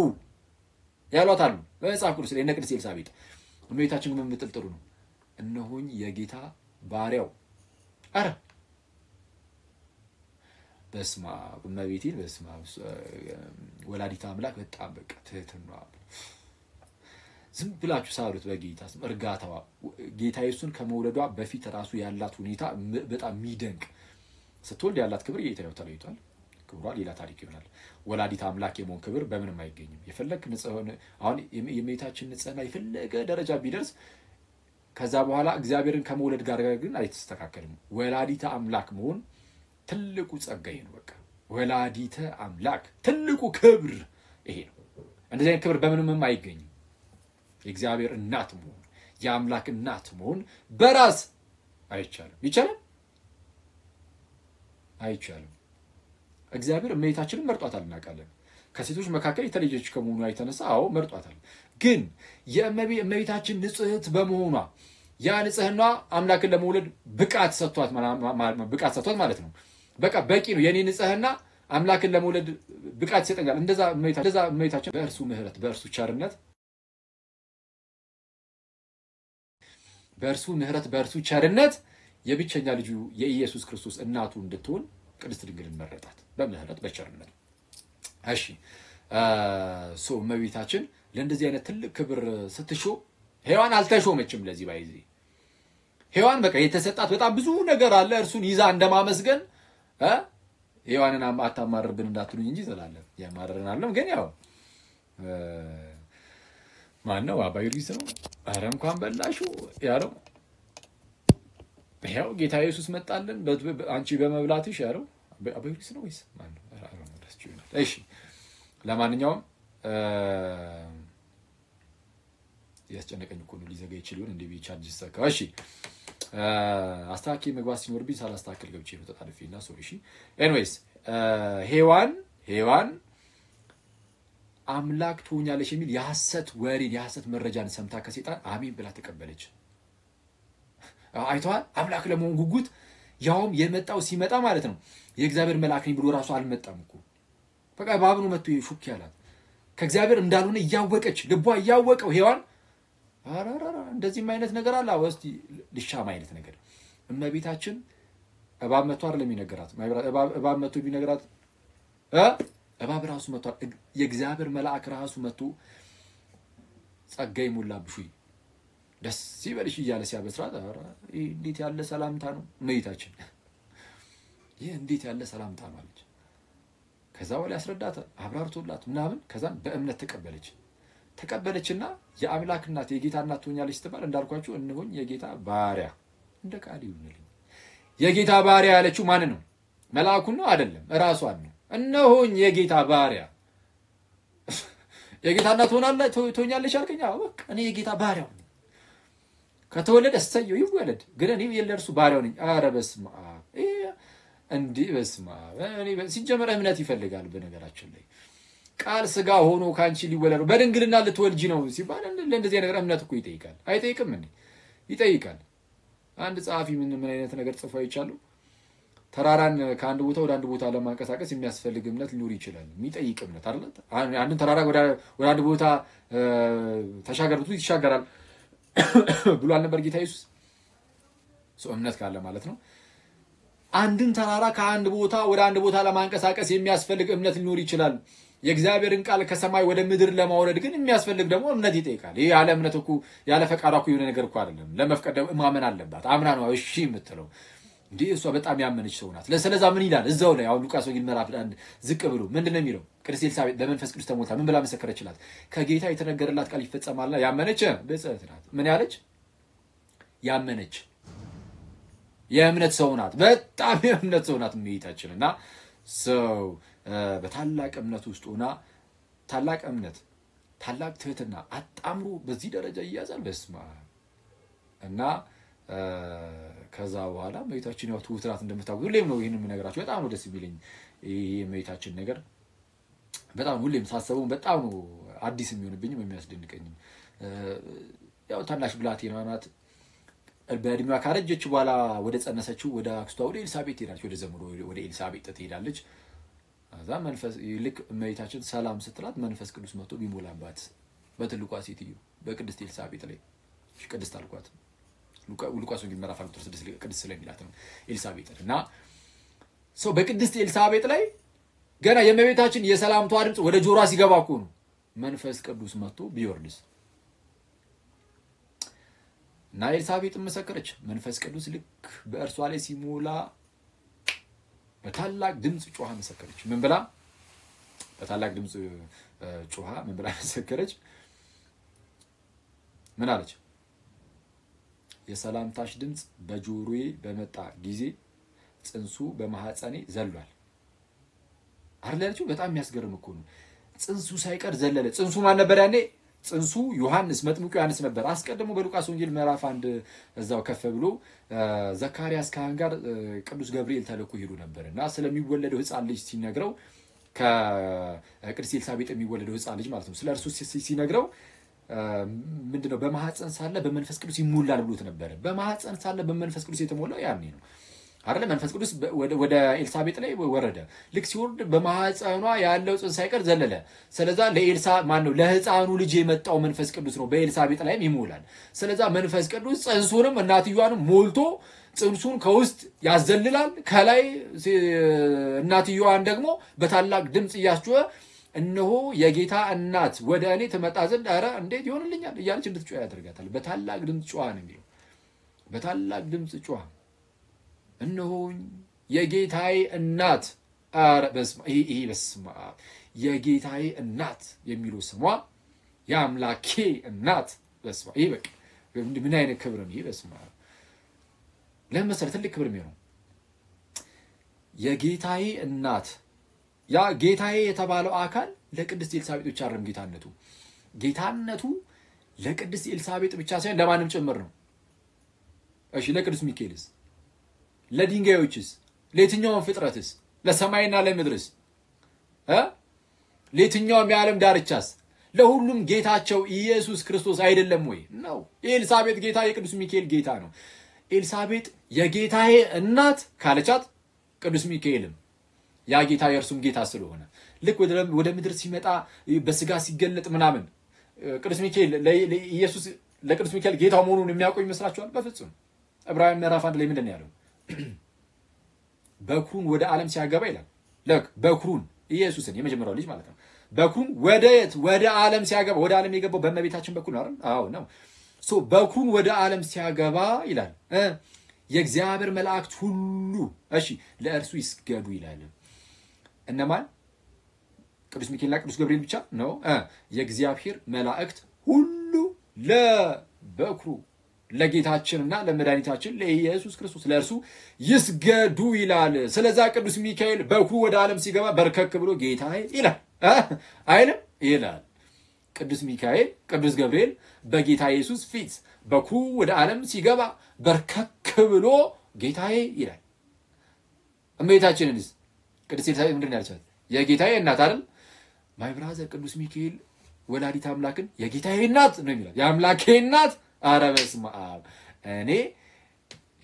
ያሏታል በመጽሐፍ ቅዱስ ላይ እነ ቅድስት ኤልሳቤጥ። እመቤታችን ምን ብትል ጥሩ ነው? እነሆኝ የጌታ ባሪያው። አረ በስማ እመቤቴን በስማ ወላዲተ አምላክ በጣም በቃ ትህትና ዝም ብላችሁ ሳሉት በጌታ ስም እርጋታዋ ጌታ ኢየሱስን ከመውለዷ በፊት ራሱ ያላት ሁኔታ በጣም የሚደንቅ ስትወልድ ያላት ክብር የታየው ተለይቷል። ክብሯ ሌላ ታሪክ ይሆናል። ወላዲተ አምላክ የመሆን ክብር በምንም አይገኝም። የፈለክ ንጽህና አሁን የእመቤታችን ንጽህና የፈለገ ደረጃ ቢደርስ ከዛ በኋላ እግዚአብሔርን ከመውለድ ጋር ግን አይተስተካከልም። ወላዲተ አምላክ መሆን ትልቁ ጸጋዬ ነው። በቃ ወላዲተ አምላክ ትልቁ ክብር ይሄ ነው። እንደዚህ አይነት ክብር በምንም አይገኝም። የእግዚአብሔር እናት መሆን የአምላክ እናት መሆን በራስ አይቻልም። ይቻላል? አይቻልም። እግዚአብሔር እመቤታችንን መርጧታል እናውቃለን። ከሴቶች መካከል የተለየች ከመሆኗ የተነሳ አዎ መርጧታል። ግን የእመቤታችን ንጽሕት በመሆኗ ያ ንጽሕና አምላክን ለመውለድ ብቃት ሰጥቷት ማለት ነው። በቃ በቂ ነው። የኔ ንጽሕና አምላክን ለመውለድ ብቃት ይሰጠኛል። እንደዛ እመቤታችን በእርሱ ምሕረት በእርሱ ቸርነት የብቸኛ ልጁ የኢየሱስ ክርስቶስ እናቱ እንድትሆን ቅድስት ድንግልን መረጣት በምህረት በቸርነት። እሺ እመቤታችን ለእንደዚህ አይነት ትልቅ ክብር ስትሾ ሔዋን አልተሾመችም። ለዚህ ባይዚ ሔዋን በቃ የተሰጣት በጣም ብዙ ነገር አለ። እርሱን ይዛ እንደማመስገን ሔዋንን አታማርብን እንዳትሉኝ እንጂ ዘላለም ያማረናልም። ግን ያው ማን ነው አባ ጊዮርጊስ ነው ኧረ እንኳን በላሹ ያለው። ይሄው ጌታ ኢየሱስ መጣልን አንቺ በመብላትሽ ያለው አባ ጊዮርጊስ ነው ወይስ ማን ነው? እሺ ለማንኛውም ያስጨነቀኝ እኮ ነው ሊዘጋ ይችላል እንዴ ቢቻርጅ ሰካ። እሺ አስተካክዬ መግባት ሲኖርብኝ ሳላስተካክል ገብቼ ነው ተጣልፌና ሶሪ። እሺ ኤኒዌይስ ሔዋን አምላክ ትሆኛለሽ የሚል የሐሰት ወሬን የሐሰት መረጃን ሰምታ ከሰይጣን አሜን ብላ ተቀበለች። አይቷል አምላክ ለመሆን ጉጉት ያውም የመጣው ሲመጣ ማለት ነው የእግዚአብሔር መልአክ ነኝ ብሎ ራሱ አልመጣም እኮ በቃ ባብኑ መጥቶ ሹክ ያላት ከእግዚአብሔር እንዳልሆነ ያወቀች ልቧ ያወቀው ሔዋን አራራራ እንደዚህ አይነት ነገር አለ ወስቲ ልሻማ አይነት ነገር እመቤታችን እባብ መጥቶ አይደለም የሚነገራት እባብ መጥቶ ቢነገራት እባብ ራሱ መጥቶ የእግዚአብሔር መልአክ ራሱ መጥቶ ጸጋይ ሙላብሽ ደስ ይበልሽ እያለ ሲያበስራት እንዴት ያለ ሰላምታ ነው እመቤታችን ይሄ እንዴት ያለ ሰላምታ ነው አለች። ከዛ ወለ ያስረዳታ አብራርቶላት ምናምን ከዛ በእምነት ተቀበለችና የአምላክ እናት የጌታ እናት ሆኛለች ስትባል እንዳልኳችሁ እንሆኝ የጌታ ባሪያ እንደ ቃል ይሁንልኝ። የጌታ ባሪያ ያለችው ማን ነው? መልአኩን ነው አይደለም ራሷን ነው። እንሆኝ የጌታ ባሪያ የጌታ እናት ሆኛለች አልከኝ። አዎ በቃ እኔ የጌታ ባሪያው ነኝ። ከተወለደ እሰየው ይወለድ ግን እኔ የለርሱ ባሪያው ነኝ። ኧረ በስመ አብ እንዴ በስመ አብ እኔ ሲጀመር እምነት ይፈልጋል። በነገራችን ላይ ቃል ስጋ ሆኖ ካንቺ ሊወለድ በድንግልና ልትወልጂ ነው ሲባል እንደዚህ ነገር እምነት እኮ ይጠይቃል። አይጠይቅም እንዴ? ይጠይቃል። አንድ ጸሐፊ ምን አይነት ነገር ጽፎ አይቻሉ ተራራን ከአንድ ቦታ ወደ አንድ ቦታ ለማንቀሳቀስ የሚያስፈልግ እምነት ሊኖር ይችላል። የሚጠይቅ እምነት አይደል? አንድን ተራራ ወደ አንድ ቦታ ተሻገርቱ ይሻገራል ብሏል ነበር ጌታ ኢየሱስ። እምነት ካለ ማለት ነው አንድን ተራራ ከአንድ ቦታ ወደ አንድ ቦታ ለማንቀሳቀስ የሚያስፈልግ እምነት ሊኖር ይችላል። የእግዚአብሔርን ቃል ከሰማይ ወደ ምድር ለማውረድ ግን የሚያስፈልግ ደግሞ እምነት ይጠይቃል። ይሄ ያለ እምነት እኮ ያለ ፈቃድ እኮ የሆነ ነገር እኮ አይደለም። ለመፍቀድ ማመን አለባት። አምና ነው እሺ የምትለው እንዴ እሷ በጣም ያመነች ሰው ናት። ስለዛ ምን ይላል እዛው ላይ አሁን ሉቃስ ወንጌል ምዕራፍ 1 ዝቅ ብሎ ምንድነው የሚለው? ቅድስት ኤልሳቤጥ በመንፈስ ቅዱስ ተሞልታ ምን ብላ መሰከረችላት? ከጌታ የተነገረላት ቃል ይፈጸማልና ያመነች ብፅዕት ናት። ምን ያለች? ያመነች የእምነት ሰው ናት። በጣም የእምነት ሰው ናት እመቤታችንና ሰው በታላቅ እምነት ውስጥ ሆና ታላቅ እምነት ታላቅ ትህትና አጣምሮ በዚህ ደረጃ ይያዛል። በስማ እና ከዛ በኋላ እመቤታችን ያው ትሁት ናት እንደምታውቁት። ሁሌም ነው ይሄንን የምነግራችሁ። በጣም ነው ደስ የሚለኝ ይሄ እመቤታችን ነገር። በጣም ሁሌም ሳስበው በጣም ነው አዲስ የሚሆንብኝም የሚያስደንቀኝም። ያው ታናሽ ብላቴና ናት። በእድሜዋ ካረጀች በኋላ ወደ ጸነሰችው ወደ አክስቷ ወደ ኤልሳቤጥ ትሄዳለች። ወደ ዘመዶ ወደ ኤልሳቤጥ ትሄዳለች። አዛ መንፈስ ይልክ እመቤታችን ሰላም ስትላት መንፈስ ቅዱስ መጥቶ ቢሞላባት በትልቋ ሴትዮ በቅድስት ኤልሳቤጥ ላይ ቅድስት አልኳት። ሉቃስ ወንጌል ምዕራፍ 6 ቅድስት ስለሚላት ነው ኤልሳቤጥ እና ሰው በቅድስት ኤልሳቤጥ ላይ ገና የእመቤታችን የሰላምቷ ድምጽ ወደ ጆሮዋ ሲገባ እኮ ነው መንፈስ ቅዱስ መጥቶ ቢወርድስ እና ኤልሳቤጥ መሰከረች። መንፈስ ቅዱስ ልክ በእርሷ ላይ ሲሞላ በታላቅ ድምጽ ጮሃ መሰከረች። ምን ብላ? በታላቅ ድምጽ ጮሃ ምን ብላ መሰከረች? ምን አለች? የሰላምታሽ ድምጽ በጆሮዬ በመጣ ጊዜ ጽንሱ በማህፀኔ ዘሏል። አርለልችሁ በጣም የሚያስገርም እኮ ነው። ጽንሱ ሳይቀር ዘለለ። ጽንሱ ማን ነበር ያኔ? ጽንሱ ዮሐንስ መጥምቁ ዮሐንስ ነበር። አስቀድሞ በሉቃስ ወንጌል ምዕራፍ 1 እዛው ከፍ ብሎ ዘካርያስ ካህን ጋር ቅዱስ ገብርኤል ተልኮ ሄዶ ነበርና ስለሚወለደው ሕፃን ልጅ ሲነግረው ከቅድስት ኤልሳቤጥ የሚወለደው ሕፃን ልጅ ማለት ነው ስለርሱ ሲነግረው ምንድነው በማህፀን ሳለ በመንፈስ ቅዱስ ይሞላል ብሎት ነበር። በማህፀን ሳለ በመንፈስ ቅዱስ የተሞላው ያኔ ነው አይደል? መንፈስ ቅዱስ ወደ ኤልሳቤጥ ላይ ወረደ። ልክ ሲወርድ በማህፀኗ ያለው ጽንስ ሳይቀር ዘለለ። ስለዛ ለኤልሳ ማን ነው ለሕፃኑ ልጅ የመጣው መንፈስ ቅዱስ ነው። በኤልሳቤጥ ላይም ይሞላል። ስለዛ መንፈስ ቅዱስ ጽንሱንም እናትየዋንም ሞልቶ ጽንሱን ከውስጥ ያዘልላል። ከላይ እናትየዋን ደግሞ በታላቅ ድምጽ እያስጮኸ እነሆ የጌታ እናት ወደ እኔ ትመጣ ዘንድ ኧረ እንዴት ይሆንልኛል እያለች እንድትጮህ ያደርጋታል። በታላቅ ድምፅ ጮኻ ነው የሚለው። በታላቅ ድምፅ ጮኻ እነሆኝ የጌታዬ እናት ኧረ በስመ አብ የጌታዬ እናት የሚለው ስሟ የአምላኬ እናት በስመ አብ። ይሄ በቃ ምን አይነት ክብር ነው ይሄ! በስመ አብ ለምን መሰለህ ትልቅ ክብር ነው። የጌታዬ እናት ያ ጌታዬ የተባለው አካል ለቅድስት ኤልሳቤጥ ብቻ አይደለም ጌታነቱ። ጌታነቱ ለቅድስት ኤልሳቤጥ ብቻ ሳይሆን ለማንም ጭምር ነው። እሺ ለቅዱስ ሚካኤልስ? ለድንጋዮችስ? ለየትኛውም ፍጥረትስ? ለሰማይና ለምድርስ? ለየትኛውም የዓለም ዳርቻስ? ለሁሉም ጌታቸው ኢየሱስ ክርስቶስ አይደለም ወይ ነው? የኤልሳቤጥ ጌታ የቅዱስ ሚካኤል ጌታ ነው። ኤልሳቤጥ የጌታዬ እናት ካለቻት ቅዱስ ሚካኤልም ያ ጌታ የእርሱም ጌታ ስለሆነ ልክ ወደ ምድር ሲመጣ በስጋ ሲገለጥ ምናምን ቅዱስ ሚካኤል ለኢየሱስ ለቅዱስ ሚካኤል ጌታው መሆኑን የሚያውቀው ይመስላችኋል? በፍጹም። ዕብራውያን ምዕራፍ 1 ላይ ምንድን ነው ያለው? በኩሩን ወደ ዓለም ሲያገባ ይላል። ለክ በኩሩን ኢየሱስን የመጀመሪያው ልጅ ማለት ነው። በኩሩን ወደ ዓለም ሲያገባ ወደ ዓለም የገባው በእመቤታችን በኩል ነው አይደል? አዎ ነው። በኩሩን ወደ ዓለም ሲያገባ ይላል የእግዚአብሔር መላእክት ሁሉ እሺ ለእርሱ ይስገዱ ይላል። እነማን? ቅዱስ ሚካኤልና ቅዱስ ገብርኤል ብቻ ነው? የእግዚአብሔር መላእክት ሁሉ ለበኩሩ ለጌታችንና ለመድኃኒታችን ለኢየሱስ ክርስቶስ ለእርሱ ይስገዱ ይላል። ስለዛ ቅዱስ ሚካኤል በኩሩ ወደ ዓለም ሲገባ በርከክ ብሎ ጌታዬ ይላል አይልም? ይላል። ቅዱስ ሚካኤል ቅዱስ ገብርኤል በጌታ ኢየሱስ ፊት በኩሩ ወደ ዓለም ሲገባ በርከክ ብሎ ጌታዬ ይላል። እመቤታችንንስ ቅድስት ኤልሳቤጥ ምንድን ያለቻት? የጌታዬ እናት አይደል? ማይ ብራዘር ቅዱስ ሚካኤል ወላዲተ አምላክን የጌታዬ እናት ነው የሚላት። የአምላኬ እናት። ኧረ በስመ አብ። እኔ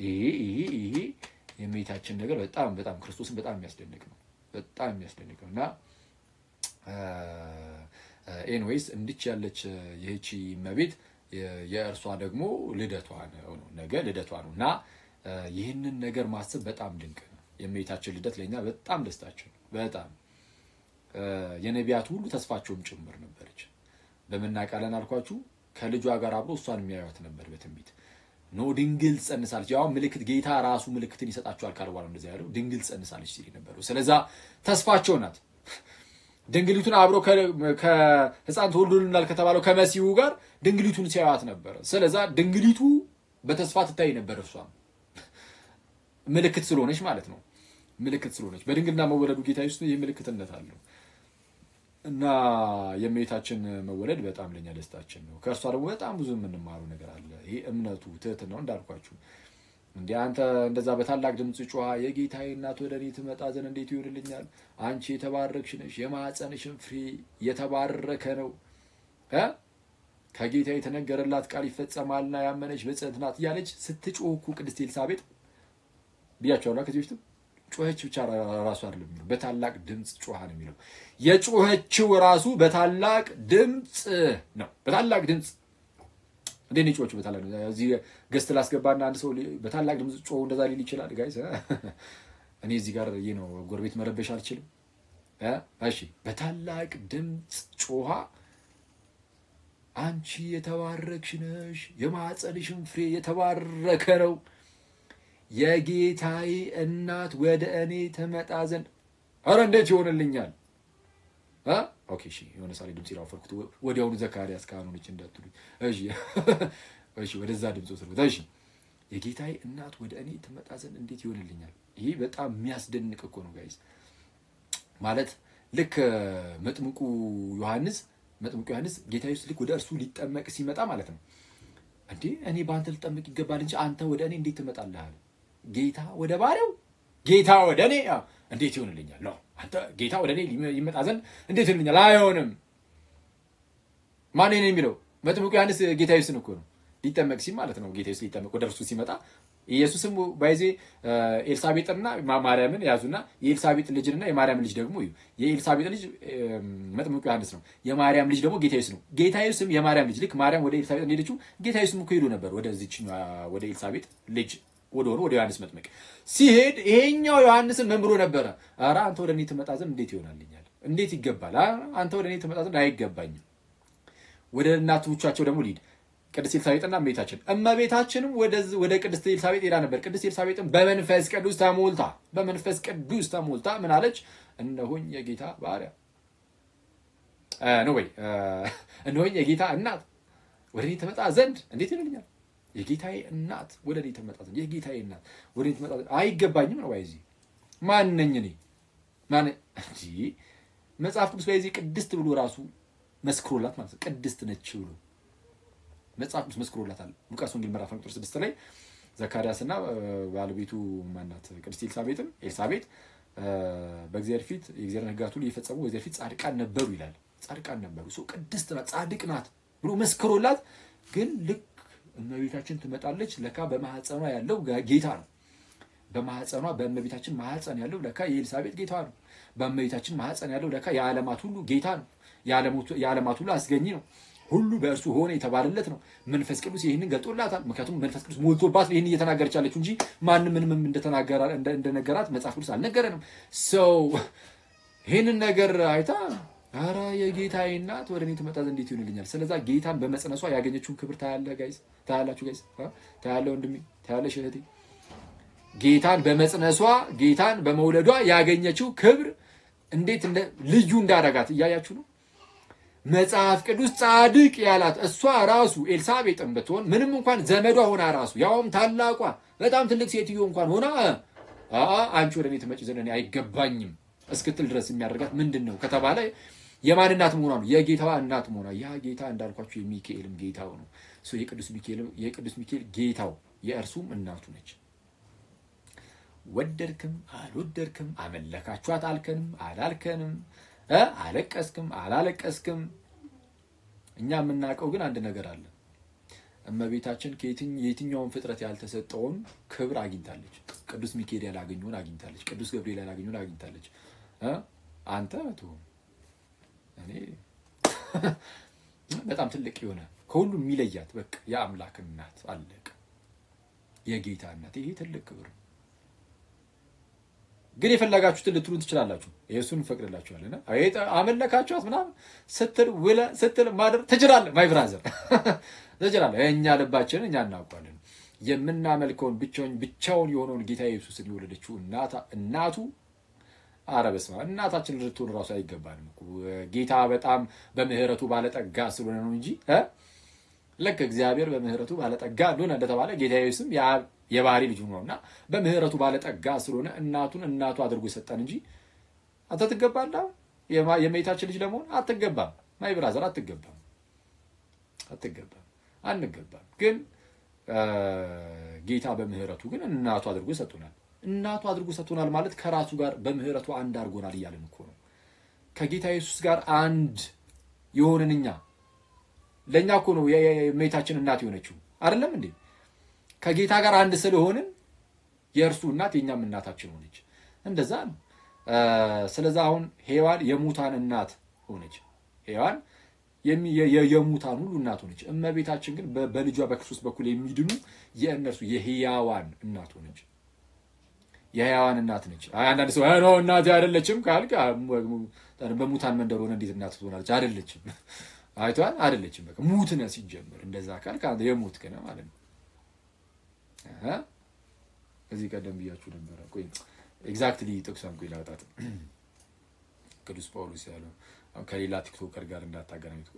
ይሄ የእመቤታችን ነገር በጣም በጣም ክርስቶስን በጣም የሚያስደንቅ ነው። በጣም የሚያስደንቅ ነው። እና ኤንዌይስ እንድች ያለች ይህቺ እመቤት የእርሷ ደግሞ ልደቷ ነው። ነገ ልደቷ ነው። እና ይህንን ነገር ማሰብ በጣም ድንቅ ነው። የእመቤታችን ልደት ለኛ በጣም ደስታችን ነው። በጣም የነቢያት ሁሉ ተስፋቸውም ጭምር ነበረች። በመናቃለን አልኳችሁ ከልጇ ጋር አብሮ እሷን የሚያዩት ነበር በትንቢት ነው። ድንግል ጸንሳለች። ያው ምልክት ጌታ ራሱ ምልክትን ይሰጣቸዋል ካለ በኋላ እንደዛ ያለው ድንግል ጸንሳለች ሲል ነበር። ስለዛ ተስፋቸው ናት። ድንግሊቱን አብሮ ከሕፃን ተወልዶልናል ከተባለው ከመሲሁ ጋር ድንግሊቱን ሲያዩት ነበር። ስለዛ ድንግሊቱ በተስፋ ትታይ ነበር። እሷ ምልክት ስለሆነች ማለት ነው። ምልክት ስለሆነች በድንግልና መወለዱ ጌታ ኢየሱስ ይሄ ምልክትነት አለው። እና የእመቤታችን መወለድ በጣም ለኛ ደስታችን ነው። ከእርሷ ደግሞ በጣም ብዙ የምንማሩ ነገር አለ። ይሄ እምነቱ ትህትናው እንዳልኳችሁ እንዴ አንተ እንደዛ በታላቅ ድምጽ ጮኻ የጌታዬ እናት ወደ እኔ ትመጣ ዘንድ እንዴት ይሆንልኛል? አንቺ የተባረክሽ ነሽ፣ የማኅፀንሽም ፍሬ የተባረከ ነው። ከጌታ የተነገረላት ቃል ይፈጸማልና ያመነች ብፅዕት ናት እያለች ስትጮህ እኮ ቅድስት ኤልሳቤጥ ብያቸዋለሁ ከዚህ በፊትም ጮኸች ብቻ ራሱ አይደለም የሚለው በታላቅ ድምጽ ጮኻ ነው የሚለው። የጮኸችው ራሱ በታላቅ ድምጽ ነው። በታላቅ ድምጽ እንዴ ነው ጮኸችው? በታላቅ እዚህ ገስት ላስገባና አንድ ሰው በታላቅ ድምጽ ጮኸ እንደዛ ሊል ይችላል? ጋይስ እኔ እዚህ ጋር ነው ጎረቤት መረበሽ አልችልም። እሺ በታላቅ ድምጽ ጮኻ አንቺ የተባረክሽ ነሽ፣ የማኅፀንሽም ፍሬ የተባረከ ነው፣ የጌታዬ እናት ወደ እኔ ትመጣ ዘንድ ኧረ እንዴት ይሆንልኛል? ኦኬ እሺ የሆነ ሳሌ ድምጽ ይራፈርኩት ወዲያውኑ ዘካርያስ ካህኑንች እንዳትሉኝ። እሺ ወደዛ ድምጽ ወሰድኩት። እሺ የጌታዬ እናት ወደ እኔ ትመጣ ዘንድ እንዴት ይሆንልኛል? ይሄ በጣም የሚያስደንቅ እኮ ነው ጋይስ። ማለት ልክ መጥምቁ ዮሐንስ ጌታ ኢየሱስ ልክ ወደ እርሱ ሊጠመቅ ሲመጣ ማለት ነው እንዴ እኔ በአንተ ልጠመቅ ይገባል እንጂ አንተ ወደ እኔ እንዴት ትመጣለህ? ጌታ ወደ ባሪያው ጌታ ወደ እኔ እንዴት ይሆንልኛል? ነው አንተ ጌታ ወደ እኔ ይመጣ ዘንድ እንዴት ይሆንልኛል? አይሆንም። ማን ነው የሚለው? መጥምቁ ዮሐንስ ጌታ ኢየሱስን እኮ ነው ሊጠመቅ ሲል ማለት ነው። ጌታ ኢየሱስ ሊጠመቅ ወደ እርሱ ሲመጣ ኢየሱስም ባይዜ ኤልሳቤጥና ማርያምን ያዙና የኤልሳቤጥ ልጅና የማርያም ልጅ ደግሞ የኤልሳቤጥ ልጅ መጥምቁ ዮሐንስ ነው። የማርያም ልጅ ደግሞ ጌታ ኢየሱስ ነው። ጌታ ኢየሱስም የማርያም ልጅ ልክ ማርያም ወደ ኤልሳቤጥ እንደሄደችው ጌታ ኢየሱስም እኮ ሄዶ ነበር ወደ ኤልሳቤጥ ልጅ ወደ ዮሐንስ መጥምቅ ሲሄድ ይሄኛው ዮሐንስን ምን ብሎ ነበረ? ኧረ አንተ ወደ እኔ ትመጣ ዘንድ እንዴት ይሆናልኛል? እንዴት ይገባል? አንተ ወደ እኔ ትመጣ ዘንድ አይገባኝም። ወደ እናቶቻቸው ደግሞ ሊድ ቅድስት ኤልሳቤጥና እመቤታችንም ወደ ቅድስት ኤልሳቤጥ ሄዳ ነበር። ቅድስት ኤልሳቤጥም በመንፈስ ቅዱስ ተሞልታ ምን አለች? እነሆኝ የጌታ ባሪያ እነሆኝ የጌታ እናት ወደ እኔ ትመጣ ዘንድ እንዴት ይልኛል? የጌታዬ እናት ወደ እኔ ትመጣ ዘንድ የጌታዬ እናት ወደ እኔ ትመጣ ዘንድ አይገባኝም ነው ወይዚ ማን ነኝ እኔ? ማን እንጂ መጽሐፍ ቅዱስ ላይ እዚህ ቅድስት ብሎ ራሱ መስክሮላት ማለት ነው። ቅድስት ነች ብሎ መጽሐፍ ቅዱስ መስክሮላታል። ሉቃስ ወንጌል ምዕራፍ 6 ላይ ዘካርያስና ባለቤቱ ማናት ቅድስት ኤልሳቤጥ በእግዚአብሔር ፊት የእግዚአብሔርን ሕግጋት ሁሉ እየፈጸሙ በእግዚአብሔር ፊት ጻድቃን ነበሩ ይላል። ጻድቃን ነበሩ ሰው ቅድስት ናት ጻድቅ ናት ብሎ መስክሮላት፣ ግን ልክ እመቤታችን ትመጣለች። ለካ በማህፀኗ ያለው ጌታ ነው። በእመቤታችን ማህፀን ያለው ለካ የኤልሳቤጥ ጌታ ነው። በእመቤታችን ማህፀን ያለው ለካ የዓለማት ሁሉ ጌታ ነው። የዓለማት ሁሉ አስገኝ ነው። ሁሉ በእርሱ ሆነ የተባለለት ነው። መንፈስ ቅዱስ ይህንን ገልጦላታል። ምክንያቱም መንፈስ ቅዱስ ሞልቶባት ይህን እየተናገረች ያለችው እንጂ ማንም ምንም እንደነገራት መጽሐፍ ቅዱስ አልነገረንም። ሰው ይህንን ነገር አይታ ኧረ የጌታዬ እናት ወደ እኔ ትመጣ ዘንድ እንዴት ይሆንልኛል? ስለዛ ጌታን በመጽነሷ ያገኘችውን ክብር ታያላችሁ ጋይስ፣ ታያለ ወንድሜ፣ ታያለሽ እህቴ። ጌታን በመጽነሷ ጌታን በመውለዷ ያገኘችው ክብር እንዴት ልዩ እንዳደረጋት እያያችሁ ነው። መጽሐፍ ቅዱስ ጻድቅ ያላት እሷ ራሱ ኤልሳቤጥም ብትሆን ምንም እንኳን ዘመዷ ሆና ራሱ ያውም ታላቋ በጣም ትልቅ ሴትዮ እንኳን ሆና አንቺ ወደ እኔ ትመጪ ዘንድ እኔ አይገባኝም እስክትል ድረስ የሚያደርጋት ምንድን ነው ከተባለ የማን እናት መሆኗ ነው? የጌታዋ እናት መሆኗ። ያ ጌታ እንዳልኳችሁ የሚካኤልም ጌታው ነው። የቅዱስ ሚካኤል ጌታው የእርሱም እናቱ ነች። ወደድክም አልወደድክም፣ አመለካችኋት አልከንም አላልከንም፣ አለቀስክም አላለቀስክም፣ እኛ የምናውቀው ግን አንድ ነገር አለ። እመቤታችን የትኛውን ፍጥረት ያልተሰጠውን ክብር አግኝታለች። ቅዱስ ሚካኤል ያላገኘውን አግኝታለች። ቅዱስ ገብርኤል ያላገኘውን አግኝታለች። አንተ እኔ በጣም ትልቅ የሆነ ከሁሉም የሚለያት በቃ የአምላክ እናት አለቀ። የጌታ እናት ይሄ ትልቅ ክብር። ግን የፈለጋችሁትን ልትሉን ትችላላችሁ። ኢየሱስን ፈቅድላችኋልና አመለካችኋት ምናምን ስትል ማደር ትችላለህ። ማይ ብራዘር ትችላለህ። እኛ ልባችንን እኛ እናውቃለን። የምናመልከውን ብቻውን የሆነውን ጌታ ኢየሱስን የወለደችው እናቱ በስመ አብ እናታችን ልትሆን ራሱ አይገባንም እኮ። ጌታ በጣም በምህረቱ ባለጠጋ ስለሆነ ነው እንጂ ልክ እግዚአብሔር በምህረቱ ባለጠጋ እንደሆነ እንደተባለ ጌታ ኢየሱስም የባህሪ ልጅ ነውና በምህረቱ ባለጠጋ ስለሆነ እናቱ አድርጎ የሰጠን እንጂ አንተ ትገባለህ የእመቤታችን ልጅ ለመሆን አትገባም። ማይ ብራዘር አትገባም። አንገባም። ግን ጌታ በምህረቱ ግን እናቱ አድርጎ ሰጥቶናል። እናቱ አድርጎ ሰጥቶናል ማለት ከራሱ ጋር በምህረቱ አንድ አድርጎናል እያልን እኮ ነው። ከጌታ ኢየሱስ ጋር አንድ የሆንን እኛ ለኛ እኮ ነው የእመቤታችን እናት የሆነችው አይደለም እንዴ? ከጌታ ጋር አንድ ስለሆንን የእርሱ እናት የኛም እናታችን ሆነች። እንደዛ ነው። ስለዚህ አሁን ሔዋን የሙታን እናት ሆነች። ሔዋን የሙታን ሁሉ እናት ሆነች። እመቤታችን ግን በልጇ በክርስቶስ በኩል የሚድኑ የእነርሱ የሕያዋን እናት ሆነች። የሕያዋን እናት ነች። አንዳንድ ሰው ነው እናት አይደለችም ካልክ በሙታን መንደር ሆነ እንዴት እናት ትሆናለች? አይደለችም። አይቷን አይደለችም። በቃ ሙት ነህ ሲጀመር። እንደዛ ካልክ አንተ የሙት ከነ ማለት ነው። እዚህ ቀደም ብያችሁ ነበር። ቆይ ኤግዛክትሊ ጥቅሷን ቆይ ላውጣት። ቅዱስ ጳውሎስ ያለው ከሌላ ቲክቶከር ጋር እንዳታገናኙት።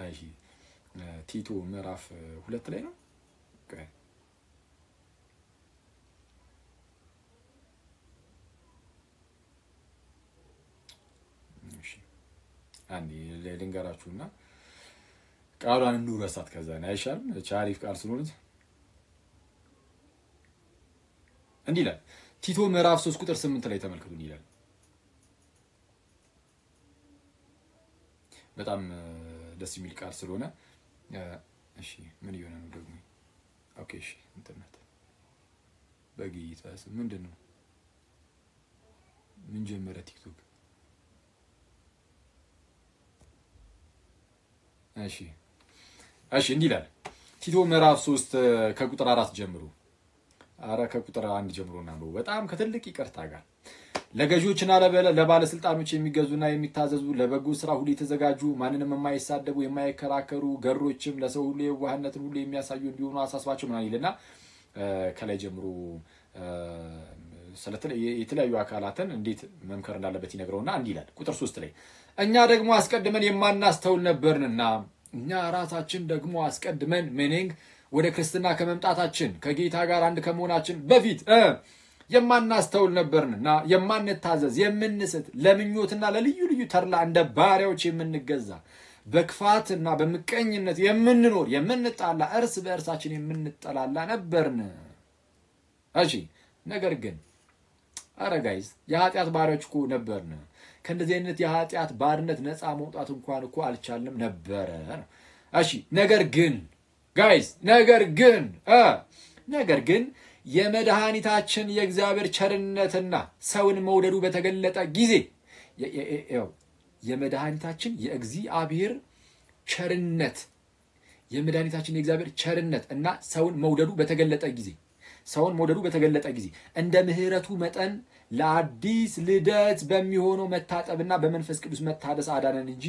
እሺ ቲቶ ምዕራፍ 2 ላይ ነው። ቆይ አንዴ ልንገራችሁና ቃሏን እንውረሳት ከዛ ነው አይሻልም? ቻሪፍ ቃል ስለሆነች እንዲህ ይላል። ቲቶ ምዕራፍ 3 ቁጥር 8 ላይ ተመልከቱ ይላል። በጣም ደስ የሚል ቃል ስለሆነ እሺ ምን ይሆነ ነው ደግሞ? ኦኬ እሺ ኢንተርኔት በጌታስ ምንድነው? ምን ጀመረ ቲክቶክ? እሺ እንዲህ ይላል ቲቶ ምዕራፍ 3 ከቁጥር 4 ጀምሮ ከቁጥር 1 ጀምሮ ነው። በጣም ከትልቅ ይቅርታ ጋር ለገዢዎችና ለባለስልጣኖች የሚገዙና የሚታዘዙ ለበጎ ስራ ሁሉ የተዘጋጁ ማንንም የማይሳደቡ የማይከራከሩ ገሮችም ለሰው ሁሉ የዋህነትን ሁሉ የሚያሳዩ እንዲሆኑ አሳስባቸው ምናምን ይልና ከላይ ጀምሮ የተለያዩ አካላትን እንዴት መምከር እንዳለበት ይነግረውና እንዲህ ይላል። ቁጥር 3 ላይ እኛ ደግሞ አስቀድመን የማናስተውል ነበርንና እኛ ራሳችን ደግሞ አስቀድመን meaning ወደ ክርስትና ከመምጣታችን ከጌታ ጋር አንድ ከመሆናችን በፊት የማናስተውል ነበርንና የማንታዘዝ የምንስት ለምኞትና ለልዩ ልዩ ተርላ እንደ ባሪያዎች የምንገዛ በክፋትና በመቀኝነት የምንኖር የምንጣላ እርስ በእርሳችን የምንጠላላ ነበርን። እሺ ነገር ግን አረ ጋይስ የኃጢአት ባሪያዎች እኮ ነበርን። ከእንደዚህ አይነት የኃጢአት ባርነት ነፃ መውጣት እንኳን እኮ አልቻልንም ነበር። እሺ ነገር ግን ጋይስ ነገር ግን የመድኃኒታችን የእግዚአብሔር ቸርነትና ሰውን መውደዱ በተገለጠ ጊዜ የመድኃኒታችን የእግዚአብሔር ቸርነት የመድኃኒታችን የእግዚአብሔር ቸርነት እና ሰውን መውደዱ በተገለጠ ጊዜ እንደ ምህረቱ መጠን ለአዲስ ልደት በሚሆነው መታጠብና በመንፈስ ቅዱስ መታደስ አዳነን እንጂ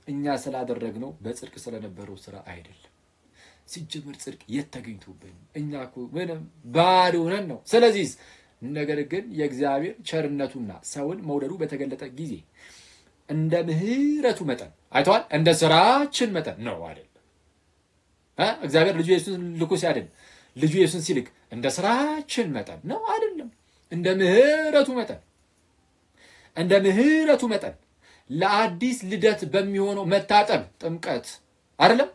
እኛ ስላደረግነው በጽድቅ ስለነበረው ስራ አይደለም። ሲጀምር ጽድቅ የተገኝቶብን እኛ እኮ ምንም ባዶ ነን ነው። ስለዚህ ነገር ግን የእግዚአብሔር ቸርነቱና ሰውን መውደዱ በተገለጠ ጊዜ እንደ ምህረቱ መጠን አይቷል። እንደ ስራችን መጠን ነው አይደለም። እግዚአብሔር ልጁ ኢየሱስን ልኮ ሲያድን ልጁ ኢየሱስን ሲልክ እንደ ስራችን መጠን ነው አይደለም። እንደ ምህረቱ መጠን ለአዲስ ልደት በሚሆነው መታጠብ ጥምቀት አይደለም።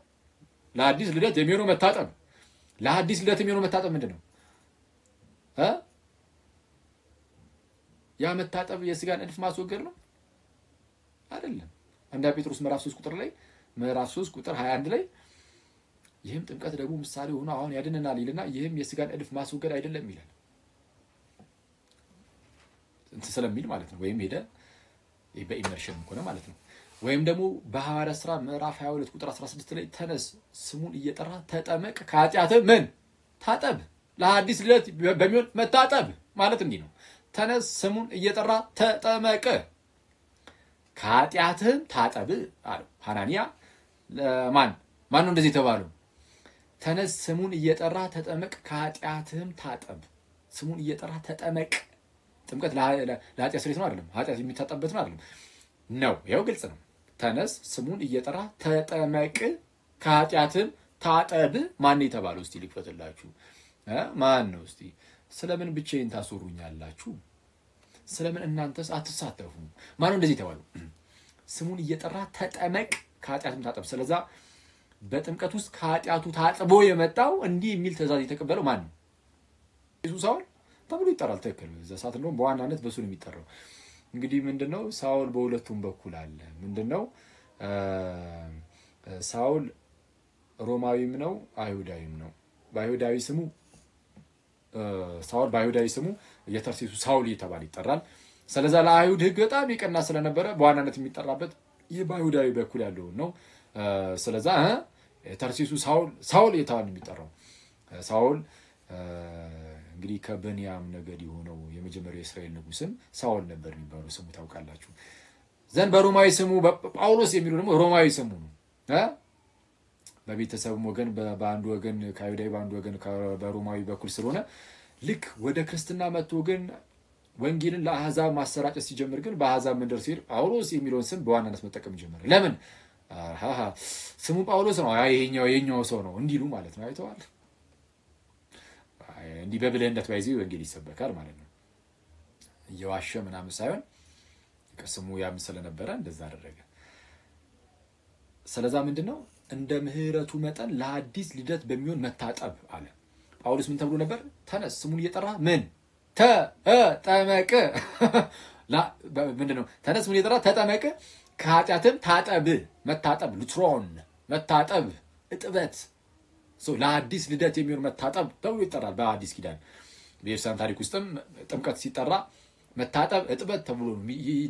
ለአዲስ ልደት የሚሆነው መታጠብ ምንድነው? ያ መታጠብ የስጋን እድፍ ማስወገድ ነው አይደለም። አንደኛ ጴጥሮስ ምዕራፍ 3 ቁጥር 21 ላይ ይህም ጥምቀት ደግሞ ምሳሌ ሆኖ አሁን ያድነናል ይልና ይህም የስጋን እድፍ ማስወገድ አይደለም ይላል። እንትን ስለሚል ማለት ነው። ወይም ሄደ በኢመርሽን ሆነ ማለት ነው። ወይም ደግሞ በሐዋርያት ሥራ ምዕራፍ 22 ቁጥር 16 ላይ ተነስ ስሙን እየጠራ ተጠመቅ ከኃጢአትህ ምን ታጠብ ለአዲስ ልደት በሚሆን መታጠብ ማለት እንዲህ ነው። ተነስ ስሙን እየጠራ ተጠመቅ ከኃጢአትህ ታጠብ አለ ሐናንያ። ለማን ነው እንደዚህ ተባለው? ተነስ ስሙን እየጠራ ተጠመቅ ከኃጢአትህም ታጠብ። ስሙን እየጠራ ተጠመቅ። ጥምቀት ለኃጢአት ስርየት ነው አይደለም። ኃጢአት የሚታጠብበት ነው አይደለም ነው። ይሄው ግልጽ ነው። ተነስ ስሙን እየጠራ ተጠመቅ ከኃጢአትህም ታጠብ። ማን የተባለው? እስቲ ልክፈትላችሁ። ማን ነው? እስቲ ስለምን ብቻዬን ታስወሩኛላችሁ? ስለምን እናንተስ አትሳተፉ? ማን ነው እንደዚህ የተባለው? ስሙን እየጠራ ተጠመቅ ከኃጢአትህም ታጠብ። ስለዛ በጥምቀት ውስጥ ከኃጢአቱ ታጥቦ የመጣው እንዲህ የሚል ትእዛዝ የተቀበለው ማን ነው? ኢየሱስ ሳውል ተብሎ ይጠራል። ትክክል። እዛ ሰዓት እንደውም በዋናነት በሱ ነው የሚጠራው። እንግዲህ ምንድነው ሳውል በሁለቱም በኩል አለ። ምንድነው ሳውል ሮማዊም ነው አይሁዳዊም ነው። በአይሁዳዊ ስሙ ሳውል በአይሁዳዊ ስሙ የተርሴሱ ሳውል እየተባለ ይጠራል። ስለዛ ለአይሁድ ሕግ በጣም ይቀና ስለነበረ በዋናነት የሚጠራበት ይህ በአይሁዳዊ በኩል ያለው ነው። ስለዛ ተርሴሱ ሳውል እየተባለ የሚጠራው ሳውል እንግዲህ ከብንያም ነገድ የሆነው የመጀመሪያው የእስራኤል ንጉስም ሳውል ነበር የሚባለው ስሙ ታውቃላችሁ። ዘን በሮማዊ ስሙ ጳውሎስ የሚሉ ደግሞ ሮማዊ ስሙ ነው። በቤተሰብም ወገን በአንድ ወገን ከአይሁዳዊ በአንድ ወገን በሮማዊ በኩል ስለሆነ ልክ ወደ ክርስትና መጥቶ ግን ወንጌልን ለአሕዛብ ማሰራጨት ሲጀምር ግን በአሕዛብ መንደር ሲል ጳውሎስ የሚለውን ስም በዋናነት መጠቀም ጀመረ። ለምን? ስሙ ጳውሎስ ነው፣ የኛው ሰው ነው እንዲሉ ማለት ነው። አይተዋል። እንዲህ በብልህነት ባይዘው ወንጌል ይሰበካል ማለት ነው። እየዋሸ ምናምን ሳይሆን ከስሙ ያም ስለነበረ እንደዛ አደረገ። ስለዛ ምንድነው እንደ ምህረቱ መጠን ለአዲስ ልደት በሚሆን መታጠብ አለ። ጳውሎስ ምን ተብሎ ነበር? ተነስ ስሙን እየጠራ ምን ተጠመቅ ምንድነው? ተነስ ስሙን እየጠራ ተጠመቅ ከኃጢአትም ታጠብ። መታጠብ ሉትሮን መታጠብ እጥበት ለአዲስ ልደት የሚሆን መታጠብ ተብሎ ይጠራል። በአዲስ ኪዳን በኢየሱስ ታሪክ ውስጥም ጥምቀት ሲጠራ መታጠብ እጥበት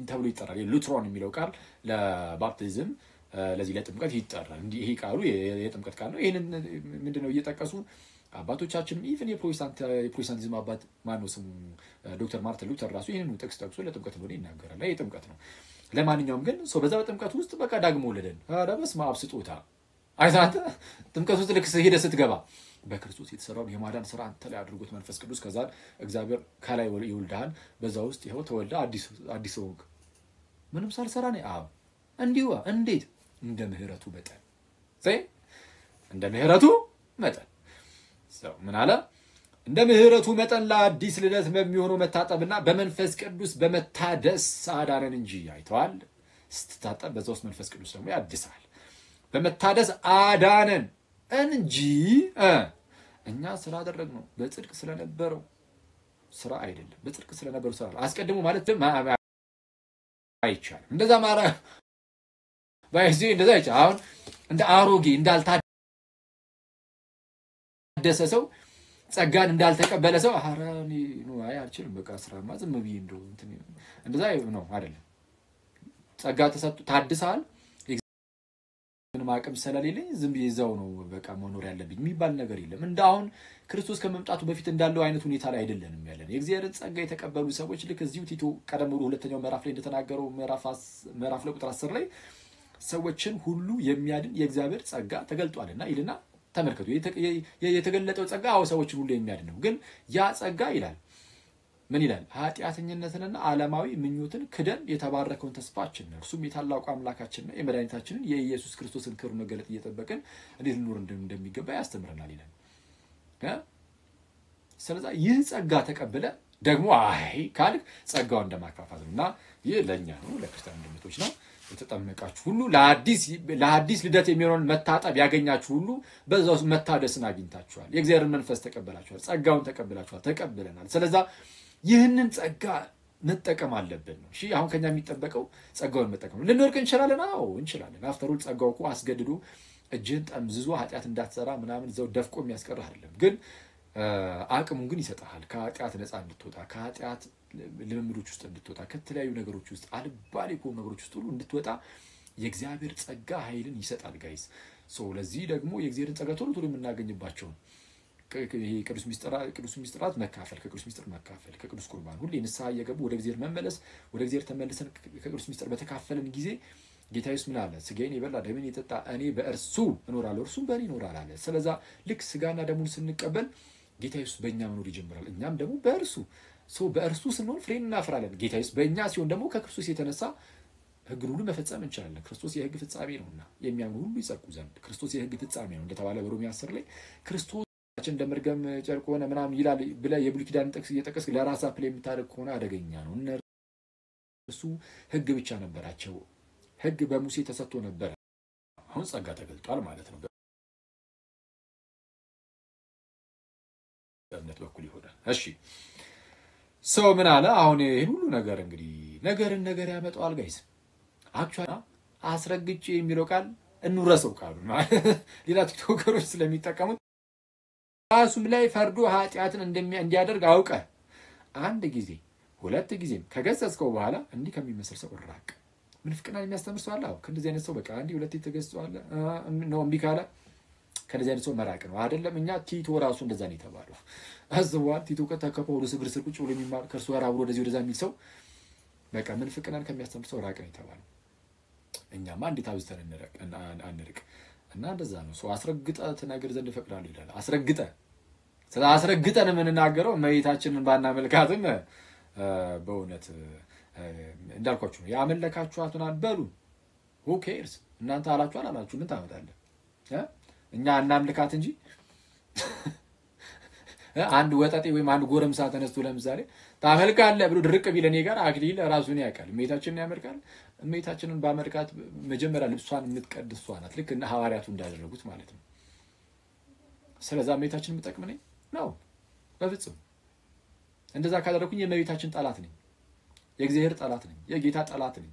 ተብሎ ይጠራል። ሉትሮን የሚለው ቃል ለባፕቲዝም ለዚህ ለጥምቀት ይጠራል። እንዲህ ይሄ ቃሉ የጥምቀት ቃል ነው። ይሄንን ምንድነው እየጠቀሱ አባቶቻችንም ኢቭን የፕሮቴስታንቲዝም አባት ማነው ስሙ ዶክተር ማርቲን ሉተር ራሱ ይሄንን ጥቅስ ጠቅሶ ለጥምቀት እንደሆነ ይናገራል። ይሄ ጥምቀት ነው። ለማንኛውም ግን ሰው በዛ በጥምቀት ውስጥ በቃ ዳግሞ ወለደን ኧረ በስመ አብ ስጦታ አይዛት ጥምቀት ውስጥ ልክ ሄደህ ስትገባ በክርስቶስ የተሰራውን የማዳን ስራ አንተ ላይ አድርጎት መንፈስ ቅዱስ ከዛ እግዚአብሔር ከላይ ይወልዳል። በዛ ውስጥ ይሄው ተወልደ አዲስ ወግ ምንም ሳልሰራ ነው። አዎ እንዲሁ እንዴት እንደ ምህረቱ መጠን እንደ ምህረቱ መጠን ሰው ምን አለ እንደ ምህረቱ መጠን ለአዲስ ልደት በሚሆነው መታጠብና በመንፈስ ቅዱስ በመታደስ አዳነን እንጂ አይተዋል። ስትታጠብ በዛ ውስጥ መንፈስ ቅዱስ ደግሞ ያድሳል። በመታደስ አዳነን እንጂ እኛ ስላደረግነው በጽድቅ ስለነበረው ስራ አይደለም። በጽድቅ ስለነበረው ስራ አስቀድሞ ማለት አይቻልም። እንደዛ ማራ ባይዚ እንደዛ አይቻል። አሁን እንደ አሮጌ እንዳልታደሰ ሰው ጸጋን እንዳልተቀበለ ሰው አራኒ ነው አልችልም በቃ ስራማ ዝም ብዬ እንደዛ ነው አይደለም። ጸጋ ተሰጥቶ ታድሳል። ምንም አቅም ስለሌለኝ ዝም ብዬ እዛው ነው በቃ መኖር ያለብኝ የሚባል ነገር የለም። እንዳሁን ክርስቶስ ከመምጣቱ በፊት እንዳለው አይነት ሁኔታ ላይ አይደለንም ያለን። የእግዚአብሔርን ጸጋ የተቀበሉ ሰዎች ልክ እዚሁ ቲቶ ቀደም ብሎ ሁለተኛው ምዕራፍ ላይ እንደተናገረው ምዕራፍ ላይ ቁጥር 10 ላይ ሰዎችን ሁሉ የሚያድን የእግዚአብሔር ጸጋ ተገልጧልና ይልና ተመልከቱ። የተገለጠው ጸጋ ሰዎችን ሁሉ የሚያድን ነው። ግን ያ ጸጋ ይላል ምን ይላል? ኃጢአተኝነትንና ዓለማዊ ምኞትን ክደን የተባረከውን ተስፋችን ነው እርሱም የታላቁ አምላካችንና የመድኃኒታችንን የኢየሱስ ክርስቶስን ክብር መገለጥ እየጠበቅን እንዴት ልኖር እንደሚገባ ያስተምረናል ይላል። ስለዚህ ይህ ጸጋ ተቀበለ ደግሞ ካልክ ጸጋው እንደማካፋት ነውና ይህ ለኛ ነው ለክርስቲያን እንደምቶች ነው። የተጠመቃችሁ ሁሉ ለአዲስ ልደት የሚሆነውን መታጠብ ያገኛችሁ ሁሉ በዛው መታደስን አግኝታችኋል። የእግዚአብሔርን መንፈስ ተቀበላችኋል። ጸጋውን ተቀበላችኋል። ተቀበለናል። ስለዚህ ይህንን ጸጋ መጠቀም አለብን ነው። እሺ አሁን ከኛ የሚጠበቀው ጸጋውን መጠቀም። ልንወርቅ እንችላለን። አዎ እንችላለን። አፍተሩል ጸጋው እኮ አስገድዶ እጅን ጠምዝዞ ኃጢአት እንዳትሰራ ምናምን ዘው ደፍቆ የሚያስቀርህ አይደለም። ግን አቅሙን ግን ይሰጣል። ከኃጢአት ነፃ እንድትወጣ፣ ከኃጢአት ልምምዶች ውስጥ እንድትወጣ፣ ከተለያዩ ነገሮች ውስጥ አልባሌ ከሆኑ ነገሮች ውስጥ ሁሉ እንድትወጣ የእግዚአብሔር ጸጋ ኃይልን ይሰጣል ጋይስ። ለዚህ ደግሞ የእግዚአብሔርን ጸጋ ቶሎ የምናገኝባቸው ቅዱስ ሚስጥራት መካፈል፣ ከቅዱስ ሚስጥር መካፈል፣ ከቅዱስ ቁርባን ሁሌ ንስሐ እየገቡ ወደ እግዚአብሔር መመለስ፣ ወደ እግዚአብሔር ተመልሰን ከቅዱስ ሚስጥር በተካፈለን ጊዜ ጌታ ኢየሱስ ምን አለ? ስጋዬን የበላ ደሜን የጠጣ እኔ በእርሱ እኖራለሁ እርሱም በእኔ ይኖራል አለ። ስለዚህ ልክ ስጋና ደሙን ስንቀበል ጌታ ኢየሱስ በእኛ መኖር ይጀምራል። እኛም ደግሞ በእርሱ በእርሱ ስንሆን ፍሬን እናፈራለን። ጌታ ኢየሱስ በእኛ ሲሆን ደግሞ ከክርስቶስ የተነሳ ሕግን ሁሉ መፈጸም እንችላለን። ክርስቶስ የሕግ ፍጻሜ ነውና የሚያምኑ ሁሉ ይጸድቁ ዘንድ ክርስቶስ የሕግ ፍጻሜ ነው እንደተባለ በሮሜ 10 ላይ ክርስቶስ እንደመርገም ጨርቅ ሆነ ምናምን ይላል ብለህ የብሉይ ኪዳን ጥቅስ እየጠቀስክ ለራስህ አፕላይ የምታደርግ ከሆነ አደገኛ ነው። እነርሱ ሕግ ብቻ ነበራቸው። ሕግ በሙሴ ተሰጥቶ ነበር። አሁን ጸጋ ተገልጧል ማለት ነው። በእምነት በኩል ይሆናል። እሺ ምን አለ? አሁን ይሄን ሁሉ ነገር እንግዲህ ነገር ያመጣዋል ጋይስ። አክቹዋሊ አስረግጬ የሚለው ቃል እንረሰው ቃሉ ማለት ሌላ ቲክቶከሮች ስለሚጠቀሙት ራሱም ላይ ፈርዶ ኃጢአትን እንዲያደርግ አውቀ አንድ ጊዜ ሁለት ጊዜም ከገሰጽከው በኋላ እንዲህ ከሚመስል ሰው ራቅ። ምንፍቅናን የሚያስተምር ሰው አለ። አዎ ከእንደዚህ አይነት ሰው በቃ አንዴ ሁለቴ ተገስጿል ነው እምቢ ካለ ከእንደዚህ አይነት ሰው መራቅ ነው አይደለም። እኛ ቲቶ ራሱ እንደዛ ነው የተባለው። አዝዋል ቲቶ ከጳውሎስ እግር ስር ቁጭ ብሎ የሚማር ከእርሱ ጋር አብሮ ወደዛ የሚል ሰው በቃ ምንፍቅናን ከሚያስተምር ሰው ራቅ ነው የተባለው። እኛማ እንዴት አብዝተን አንርቅ እና እንደዛ ነው። አስረግጠህ ትነግር ዘንድ እፈቅዳለሁ ይላል። አስረግጠን የምንናገረው እመቤታችንን ባናመልካትም በእውነት እንዳልኳችሁ ነው። ያመለካችኋትን በሉ who cares እናንተ አላችሁ አላላችሁ ምን ታመጣለህ? እኛ እናምልካት እንጂ አንድ ወጣጤ ወይም አንድ ጎረምሳ ተነስቶ ለምሳሌ ታመልካለህ ብሎ ድርቅ ቢል እኔ ጋር አክሊል ራሱን ያውቃል። እመቤታችንን ያመልካል። እመቤታችንን ባመልካት መጀመሪያ ልብሷን የምትቀድስ እሷ ናት። ልክ እነ ሐዋርያቱ እንዳደረጉት ማለት ነው። ስለዚህ እመቤታችንን የምጠቅም ነኝ ነው? በፍጹም። እንደዛ ካደረኩኝ የእመቤታችን ጠላት ነኝ፣ የእግዚአብሔር ጠላት ነኝ፣ የጌታ ጠላት ነኝ።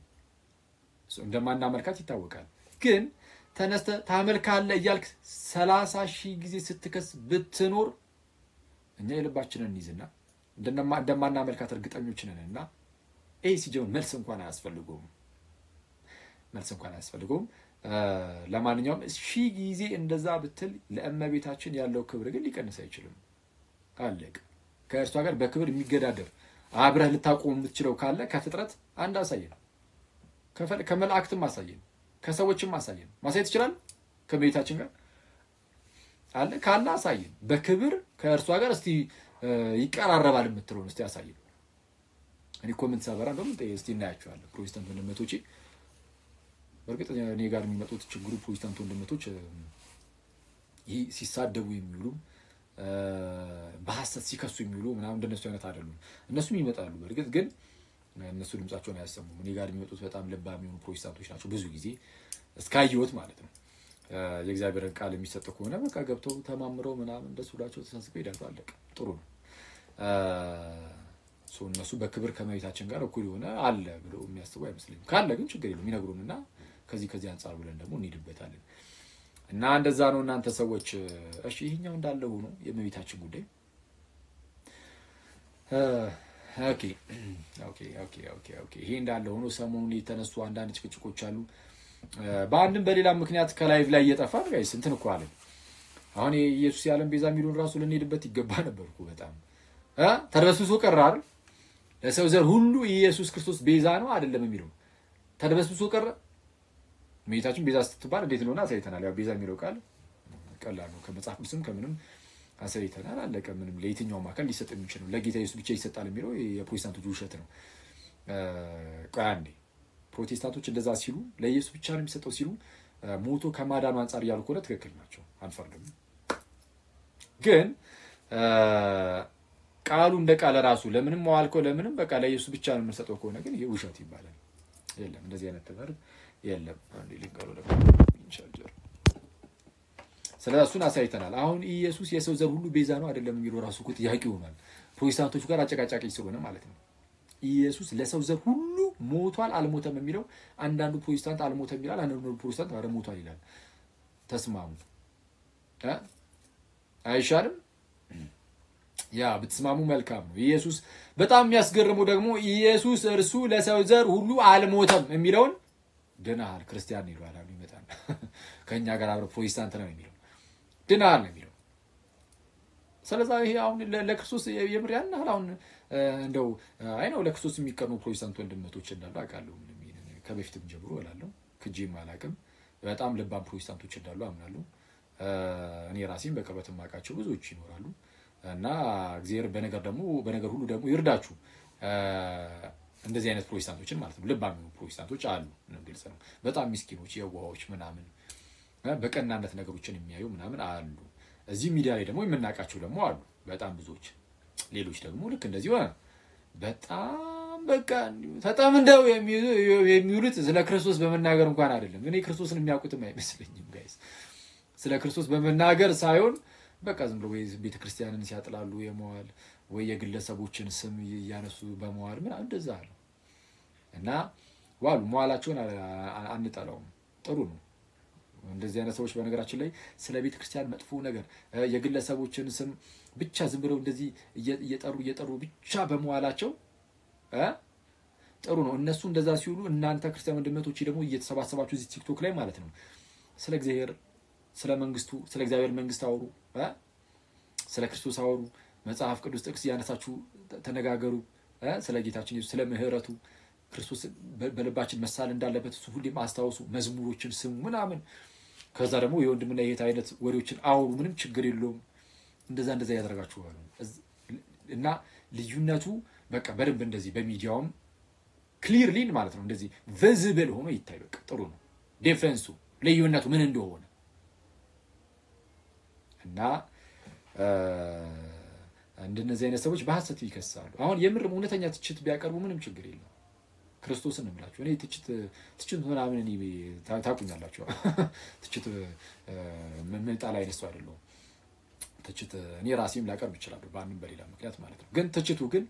እንደማናመልካት ይታወቃል። ግን ተነስተህ ታመልካለህ እያልክ 30,000 ጊዜ ስትከስ ብትኖር እኛ የልባችንን እንይዝና እንደማናመልካት እርግጠኞች ነንና ሲጀምር መልስ እንኳን አያስፈልገውም። ለማንኛውም ሺህ ጊዜ እንደዛ ብትል ለእመቤታችን ያለው ክብር ግን ሊቀንስ አይችልም። አለቅ ከእርሷ ጋር በክብር የሚገዳደር አብረህ ልታቆም የምትችለው ካለ ከፍጥረት አንድ አሳየን፣ ከመላእክትም አሳየን፣ ከሰዎችም አሳየን። ማሳየት ይችላል ከእመቤታችን ጋር አለ ካለ አሳየን። በክብር ከእርሷ ጋር እስቲ ይቀራረባል የምትለውን እስቲ አሳየን። እኔ ኮሜንት ሳበራ እንደውም እስቲ እናያቸዋለን ፕሮቴስታንት ወንድሞቼ። በርግጥ እኔ ጋር የሚመጡት ችግሩ ፕሮቴስታንት ወንድሞች ይህ ሲሳደቡ የሚውሉ በሐሰት ሲከሱ የሚውሉ ምናምን እንደነሱ አይነት አይደሉም። እነሱም ይመጣሉ በርግጥ ግን እነሱ ድምጻቸውን አያሰሙም። እኔ ጋር የሚመጡት በጣም ልባም የሆኑ ፕሮቴስታንቶች ናቸው ብዙ ጊዜ እስካየሁት ማለት ነው። የእግዚአብሔርን ቃል የሚሰጥ ከሆነ በቃ ገብተው ተማምረው ምናምን እንደሱ ብላቸው ተሳስበው ይሄዳሉ። አለቀ። ጥሩ ነው። እነሱ በክብር ከእመቤታችን ጋር እኩል የሆነ አለ ብለው የሚያስቡ አይመስለኝም። ካለ ግን ችግር የለውም ይነግሩንና ከዚህ አንፃር ብለን ደግሞ እንሄድበታለን። እና እንደዛ ነው እናንተ ሰዎች። እሺ ይሄኛው እንዳለ ሆኖ የእመቤታችን ጉዳይ ኦኬ ይሄ እንዳለ ሆኖ ሰሞኑን የተነሱ አንዳንድ ጭቅጭቆች አሉ። በአንድም በሌላም ምክንያት ከላይቭ ላይ እየጠፋ ጋይስ እንትን እኮ አለ። አሁን ኢየሱስ የዓለም ቤዛ የሚሉን ራሱ ልንሄድበት ይገባ ነበር እኮ በጣም ተደበስብሶ ቀረ አይደል? ለሰው ዘር ሁሉ ኢየሱስ ክርስቶስ ቤዛ ነው አይደለም የሚለው ተደበስብሶ ቀረ። እመቤታችን ቤዛ ስትባል እንዴት እንደሆነ አሳይተናል። ያው ቤዛ የሚለው ቃል ቀላል ነው። ከመጽሐፍ ቅዱስም ከምንም አሳይተናል። አለቀ። ምንም ለየትኛውም አካል ሊሰጥ የሚችል ነው። ለጌታ ኢየሱስ ብቻ ይሰጣል የሚለው የፕሮቴስታንቶች ውሸት ነው። ቆይ አንዴ ፕሮቴስታንቶች እንደዛ ሲሉ ለኢየሱስ ብቻ ነው የሚሰጠው ሲሉ ሞቶ ከማዳኑ አንፃር ያሉ ከሆነ ትክክል ናቸው፣ አንፈርድም። ግን ቃሉ እንደ ቃል ራሱ ለምንም መዋልከው ለምንም በቃ ለኢየሱስ ብቻ ነው የምንሰጠው ከሆነ ግን ይሄ ውሸት ይባላል። የለም እንደዚህ አይነት ትምህርት የለም። አንዴ ሊንቀሩ ደግሞ ኢንሻአላህ ስለሱን አሳይተናል። አሁን ኢየሱስ የሰው ዘር ሁሉ ቤዛ ነው አይደለም የሚለው ራሱ እኮ ጥያቄ ሆኗል ፕሮቴስታንቶቹ ጋር አጨቃጫቂ ስለሆነ ማለት ነው። ኢየሱስ ለሰው ዘር ሁሉ ሞቷል አልሞተም የሚለው አንዳንዱ ፕሮቴስታንት አልሞተም ይላል፣ አንዳንዱ ፕሮቴስታንት አረ ሞቷል ይላል። ተስማሙ አይሻልም? ያ ብትስማሙ መልካም ነው። ኢየሱስ በጣም የሚያስገርመው ደግሞ ኢየሱስ እርሱ ለሰው ዘር ሁሉ አልሞተም የሚለውን ድናል ክርስቲያን ይሏል አሉ ይመጣል ከኛ ጋር አብረ ፕሮቴስታንት ነው የሚለው ድናል ነው የሚለው። ስለዚህ ይሄ አሁን ለክርስቶስ የምር ያናል አሁን እንደው አይ ነው ለክርስቶስ የሚቀርኑ ፕሮቴስታንት ወንድሞች እንዳሉ አውቃለሁ። ከበፊትም ጀምሮ እላለሁ ክጂም አላውቅም። በጣም ልባም ፕሮቴስታንቶች እንዳሉ አምናለሁ። እኔ ራሴን በቅርበት የማውቃቸው ብዙዎች ይኖራሉ። እና እግዚአብሔር በነገር ሁሉ ደግሞ ይርዳችሁ። እንደዚህ አይነት ፕሮቴስታንቶችን ማለት ነው ልባም ፕሮቴስታንቶች አሉ ነው ግልጽ ነው። በጣም ምስኪኖች የዋሆች ምናምን በቀናነት ነገሮችን የሚያዩ ምናምን አሉ። እዚህ ሚዲያ ላይ ደግሞ የምናውቃቸው ደግሞ አሉ በጣም ብዙዎች። ሌሎች ደግሞ ልክ እንደዚህ ሆነ በጣም በቃ ተጠምደው የሚውሉት ስለ ክርስቶስ በመናገር እንኳን አይደለም። እኔ ክርስቶስን የሚያውቁትም አይመስለኝም ጋይስ። ስለ ክርስቶስ በመናገር ሳይሆን በቃ ዝም ብሎ ወይ ቤተክርስቲያንን ሲያጥላሉ የመዋል ወይ የግለሰቦችን ስም ያነሱ በመዋል ምን እንደዛ አለ እና ዋሉ መዋላቸውን አንጠላውም፣ ጥሩ ነው። እንደዚህ አይነት ሰዎች በነገራችን ላይ ስለ ቤተክርስቲያን መጥፎ ነገር የግለሰቦችን ስም ብቻ ዝም ብለው እንደዚህ እየጠሩ ብቻ በመዋላቸው ጥሩ ነው። እነሱ እንደዛ ሲውሉ እናንተ ክርስቲያን ወንድሞቼ ደግሞ እየተሰባሰባችሁ እዚህ ቲክቶክ ላይ ማለት ነው ስለ እግዚአብሔር ስለ መንግስቱ ስለ እግዚአብሔር መንግስት አውሩ፣ ስለ ክርስቶስ አውሩ፣ መጽሐፍ ቅዱስ ጥቅስ ያነሳችሁ ተነጋገሩ፣ ስለ ጌታችን ኢየሱስ ስለ ምህረቱ ክርስቶስ በልባችን መሳል እንዳለበት እሱ ሁሌም አስታውሱ፣ መዝሙሮችን ስሙ ምናምን። ከዛ ደግሞ የወንድምና የእህት አይነት ወሬዎችን አውሩ፣ ምንም ችግር የለውም። እንደዛ ያደርጋችሁ እና ልዩነቱ በቃ በደንብ እንደዚህ በሚዲያውም ክሊርሊ ማለት ነው እንደዚህ ቪዚብል ሆኖ ይታይ። በቃ ጥሩ ነው ዲፍረንሱ ልዩነቱ ምን እንደሆነ እና እንደነዚህ አይነት ሰዎች በሐሰት ይከሳሉ። አሁን የምርም እውነተኛ ትችት ቢያቀርቡ ምንም ችግር የለም። ክርስቶስን እንምላችሁ እኔ ትችት ምናምን እኔ ታቁኛላችሁ ትችት ምን ጣላ አይነሱ አይደለም። ትችት እኔ ራሴም ላቀርብ እችላለሁ በአንድም በሌላ ምክንያት ማለት ነው። ግን ትችቱ ግን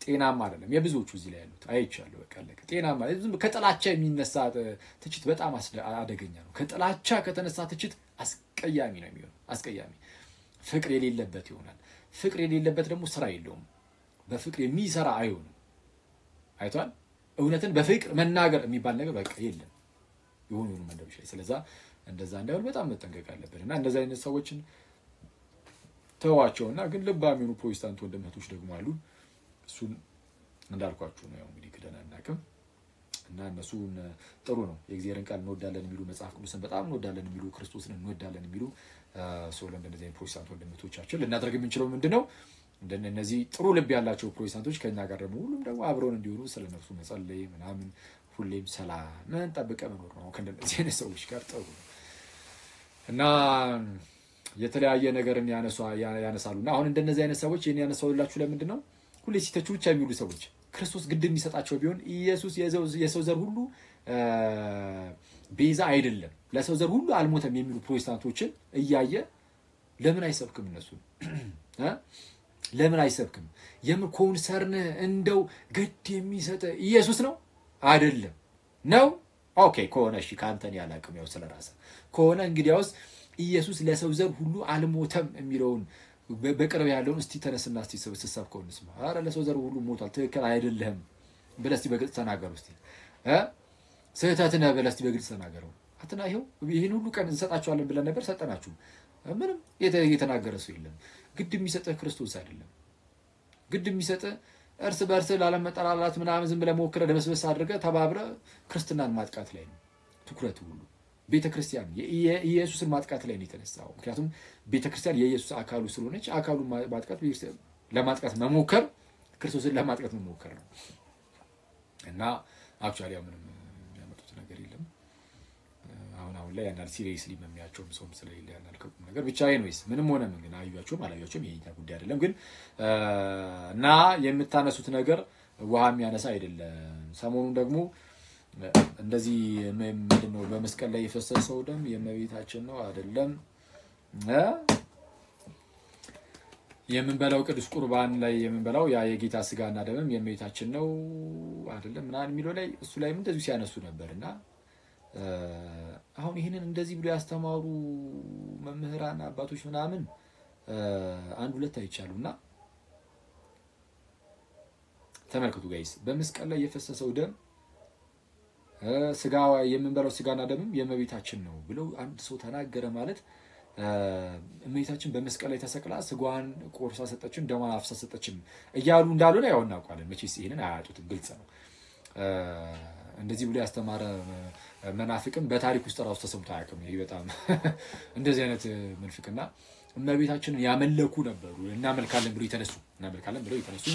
ጤናማ አይደለም። የብዙዎቹ እዚህ ላይ ያሉት አይቻለሁ። በቃ ጤናማ ከጥላቻ የሚነሳ ትችት በጣም አደገኛ ነው። ከጥላቻ ከተነሳ ትችት አስቀያሚ ነው የሚሆነው። አስቀያሚ ፍቅር የሌለበት ይሆናል። ፍቅር የሌለበት ደግሞ ስራ የለውም። በፍቅር የሚሰራ አይሆንም። አይቷል። እውነትን በፍቅር መናገር የሚባል ነገር በቃ የለም የሆኑ መንደሮች ላይ። ስለዚህ እንደዛ እንዳይሆን በጣም መጠንቀቅ አለብን እና እንደዛ አይነት ሰዎችን ተዋቸውና ግን ልባም የሆኑ ፕሮቴስታንት ወንድሞች ደግሞ አሉ። እሱን እንዳልኳችሁ ነው ያው እንግዲህ ክደን አናውቅም እና እነሱን ጥሩ ነው የእግዚአብሔርን ቃል እንወዳለን የሚሉ መጽሐፍ ቅዱስን በጣም እንወዳለን የሚሉ ክርስቶስን እንወዳለን የሚሉ ሶሎ እንደዚህ አይነት ፕሮቴስታንት ወንድሞቻችን ልናደርግ የምንችለው ምንድነው እንደነዚህ ጥሩ ልብ ያላቸው ፕሮቴስታንቶች ከኛ ጋር ደግሞ ሁሉም ደግሞ አብረውን እንዲሆኑ ስለነሱ መጸለይ ምናምን ሁሌም ሰላምን ጠብቀ መኖር ነው ከእንደዚህ አይነት ሰዎች ጋር ጥሩ ነው እና የተለያየ ነገርን ያነሳሉና አሁን እንደነዚህ አይነት ሰዎች የኔ ያነሳውላችሁ ለምንድን ነው ሁሌ ሲተቹ ብቻ የሚሉ ሰዎች ክርስቶስ ግድ የሚሰጣቸው ቢሆን ኢየሱስ የሰው ዘር ሁሉ ቤዛ አይደለም ለሰው ዘር ሁሉ አልሞተም የሚሉ ፕሮቴስታንቶችን እያየ ለምን አይሰብክም እነሱ ለምን አይሰብክም ኮንሰርን እንደው ግድ የሚሰጥ ኢየሱስ ነው አይደለም ነው ኦኬ ከሆነ እሺ ካንተን ያላቅም ያው ስለራሰ ከሆነ እንግዲያውስ ኢየሱስ ለሰው ዘር ሁሉ አልሞተም የሚለውን በቅርብ ያለውን እስቲ ተነስና እስቲ ሰብስብከው እንስማ አረ ለሰው ዘር ሁሉ ሞቷል ትክክል አይደለም ብለስቲ በግልጽ ተናገሩ እስቲ ስህተት ነው ብለስቲ በግልጽ ተናገሩ አትና ይሄን ሁሉ ቀን እንሰጣቸዋለን ብለን ነበር ሰጠናችሁ ምንም የተናገረ ሰው የለም ግድ የሚሰጠው ክርስቶስ አይደለም ግድ የሚሰጠው እርስ በርስ ላለመጠላላት ምናምን ዝም ብለ ሞክረ ደበስበስ አድርገ ተባብረ ክርስትናን ማጥቃት ላይ ነው ትኩረቱ ሁሉ ቤተክርስቲያን የኢየሱስን ማጥቃት ላይ ነው የተነሳው ምክንያቱም ቤተክርስቲያን የኢየሱስ አካሉ ስለሆነች አካሉን ማጥቃት ለማጥቃት መሞከር ክርስቶስን ለማጥቃት መሞከር ነው እና አክቹአሊ ምንም ያመጡት ነገር የለም አሁን ላይ ያናል ሲሪየስሊ መሚያቸው ሰውም ስለሌለ ያናል ከቁም ነገር ብቻ አይነውስ ምንም ሆነ ምን ግን አዩያቸውም አላዩያቸውም ይሄ ጉዳይ አይደለም ግን እና የምታነሱት ነገር ውሃም ያነሳ አይደለም ሰሞኑን ደግሞ እንደዚህ ምንድነው በመስቀል ላይ የፈሰሰው ደም የእመቤታችን ነው አይደለም የምንበላው ቅዱስ ቁርባን ላይ የምንበላው ያ የጌታ ስጋና ደምም የእመቤታችን ነው አይደለም ምናምን የሚለው ላይ እሱ ላይ እንደዚህ ሲያነሱ ነበርና አሁን ይሄንን እንደዚህ ብሎ ያስተማሩ መምህራን አባቶች ምናምን አንድ ሁለት አይቻሉና ተመልከቱ ጋይስ በመስቀል ላይ የፈሰሰው ደም ስጋው የምንበላው ስጋና ደምም የእመቤታችን ነው ብለው አንድ ሰው ተናገረ ማለት እመቤታችን በመስቀል ላይ ተሰቅላ ስጋዋን ቆርሳ ሰጠችን ደሟን አፍሳ ሰጠችን እያሉ እንዳልሆነ ያው እናውቃለን መቼስ ይሄንን አያጡትም ግልጽ ነው እንደዚህ ብሎ ያስተማረ መናፍቅም በታሪክ ውስጥ ራሱ ተሰምቶ አያውቅም ይሄ በጣም እንደዚህ አይነት መንፍቅና እመቤታችንን ያመለኩ ነበሩ እናመልካለን ብለው የተነሱ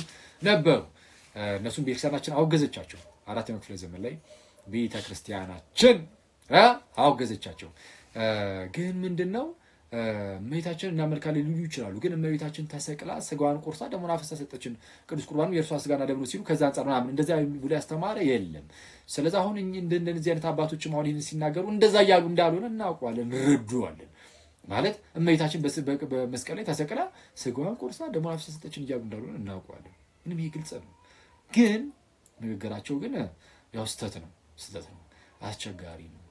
ነበሩ እነሱም ቤተክርስቲያናችን አወገዘቻቸው አራተኛው ክፍለ ዘመን ላይ ቤተክርስቲያናችን አወገዘቻቸው ግን ምንድነው እመቤታችንን እናመልካለን ሊሉ ይችላሉ ግን እመቤታችን ተሰቅላ ስጋዋን ቆርሳ ደሙን አፍሳ ሰጠችን ቅዱስ ቁርባኑ የእርሷ ስጋና ደም ነው ሲሉ ከዛ አንፃር ምናምን እንደዛ ብሎ ያስተማረ የለም ስለዚህ አሁን እንደዚህ አይነት አባቶችም አሁን ይሄን ሲናገሩ እንደዛ ያሉ እንዳልሆነ እናውቀዋለን እንረዱዋለን ማለት እመቤታችን በመስቀል ላይ ተሰቅላ ስጋዋን ቆርሳ ደሙን አፍሳ ሰጠችን እያሉ እንዳልሆነ እናውቀዋለን ምንም ይሄ ግልጽ ነው ግን ንግግራቸው ግን ያው ስተት ነው አስቸጋሪ ነው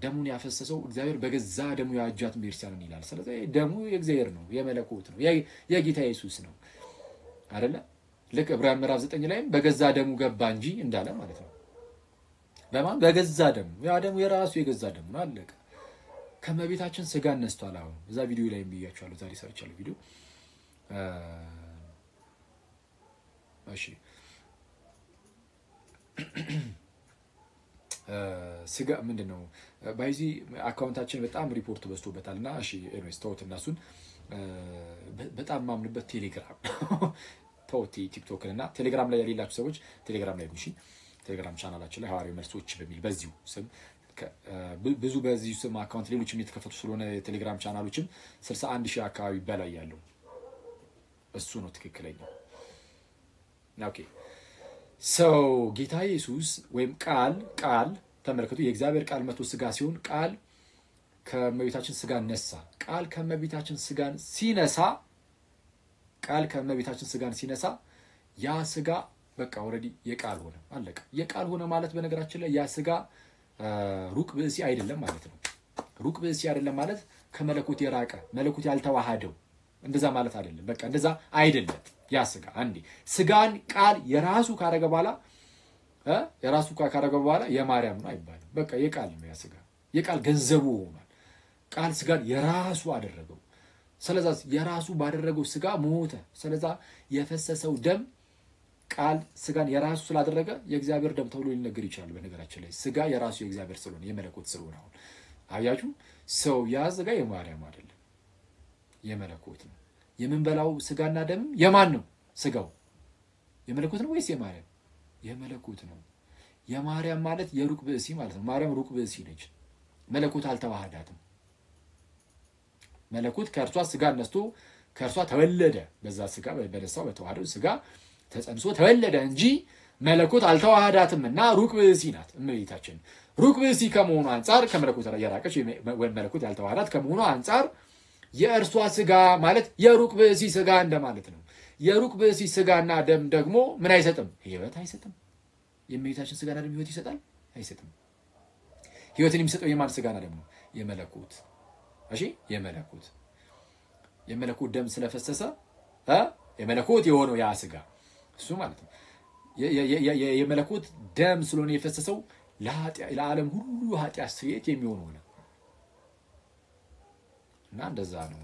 ደሙን ያፈሰሰው እግዚአብሔር በገዛ ደሙ ያጃት ቤርሳንን ይላል ስለዚህ ደሙ የእግዚአብሔር ነው የመለኮት ነው የጌታ ኢየሱስ ነው አይደለ ልክ ዕብራውያን ምዕራፍ 9 ላይም በገዛ ደሙ ገባ እንጂ እንዳለ ማለት ነው በማን በገዛ ደሙ ያ ደሙ የራሱ የገዛ ደሙ ነው አለቀ ከመቤታችን ስጋ ነስቷል አሁን እዛ ቪዲዮ ላይ ብያችኋለሁ ዛሬ ሰርቻለሁ ቪዲዮ እሺ ስጋ ምንድነው ባይዚ አካውንታችን በጣም ሪፖርት በዝቶበታልና እሺ ኤኒዌይስ ተውት እናሱን በጣም ማምንበት ቴሌግራም ተውት ቲክቶክ እና ቴሌግራም ላይ ያላችሁ ሰዎች ቴሌግራም ላይ ጉሺ ቴሌግራም ቻናላችን ላይ ሐዋርያዊ መልሶች በሚል በዚሁ ስም ብዙ በዚሁ ስም አካውንት ሌሎችም የተከፈቱ ስለሆነ ቴሌግራም ቻናሎችም 61000 አካባቢ በላይ ያለው እሱ ነው ትክክለኛው ኦኬ ሰው ጌታ ኢየሱስ ወይም ቃል ተመልከቱ የእግዚአብሔር ቃል መቶ ስጋ ሲሆን ቃል ከመቤታችን ስጋ ነሳ ቃል ከመቤታችን ስጋን ሲነሳ ያ ስጋ በቃ ኦሬዲ የቃል ሆነ አለቀ የቃል ሆነ ማለት በነገራችን ላይ ያ ስጋ ሩቅ ብእሲ አይደለም ማለት ነው ሩቅ ብእሲ አይደለም ማለት ከመለኮት የራቀ መለኮት ያልተዋሃደው እንደዛ ማለት አይደለም በቃ እንደዛ አይደለም ያ ስጋ አንዴ ስጋን ቃል የራሱ ካረገ በኋላ የራሱ ካደረገው በኋላ የማርያም ነው አይባልም። በቃ የቃል ነው ያ ስጋ የቃል ገንዘቡ ሆኗል። ቃል ስጋን የራሱ አደረገው። ስለዛ የራሱ ባደረገው ስጋ ሞተ። ስለዛ የፈሰሰው ደም ቃል ስጋን የራሱ ስላደረገ የእግዚአብሔር ደም ተብሎ ሊነገር ይችላል። በነገራችን ላይ ስጋ የራሱ የእግዚአብሔር ስለሆነ የመለኮት ስለሆነ አሁን አያችሁ ሰው ያ ስጋ የማርያም አይደለም የመለኮት ነው። የምንበላው ስጋና ደም የማን ነው? ስጋው የመለኮት ነው ወይስ የማርያም? የመለኮት ነው። የማርያም ማለት የሩቅ ብእሲ ማለት ነው። ማርያም ሩቅ ብእሲ ነች። መለኮት አልተዋሃዳትም። መለኮት ከእርሷ ስጋ ነስቶ ከእርሷ ተወለደ። በዛ ስጋ በነሳው በተዋሃደው ስጋ ተጸንሶ ተወለደ እንጂ መለኮት አልተዋሃዳትምና ሩቅ ብእሲ ናት እመቤታችን። ሩቅ ብእሲ ከመሆኑ አንፃር ከመለኮት የራቀች መለኮት ያልተዋሃዳት ከመሆኑ አንፃር የእርሷ ስጋ ማለት የሩቅ ብእሲ ስጋ እንደማለት ነው። የሩቅ ብእሲ ስጋና ደም ደግሞ ምን አይሰጥም? ህይወት አይሰጥም። የእመቤታችን ስጋና ደም ህይወት ይሰጣል? አይሰጥም። ህይወትን የሚሰጠው የማን ስጋና ደም ነው? የመለኮት። እሺ የመለኮት ደም ስለፈሰሰ የመለኮት የሆነው ያ ስጋ እሱ ማለት ነው። የመለኮት ደም ስለሆነ የፈሰሰው ለዓለም ሁሉ ኃጢአት ስርየት የሚሆን ሆነ እና እንደዛ ነው።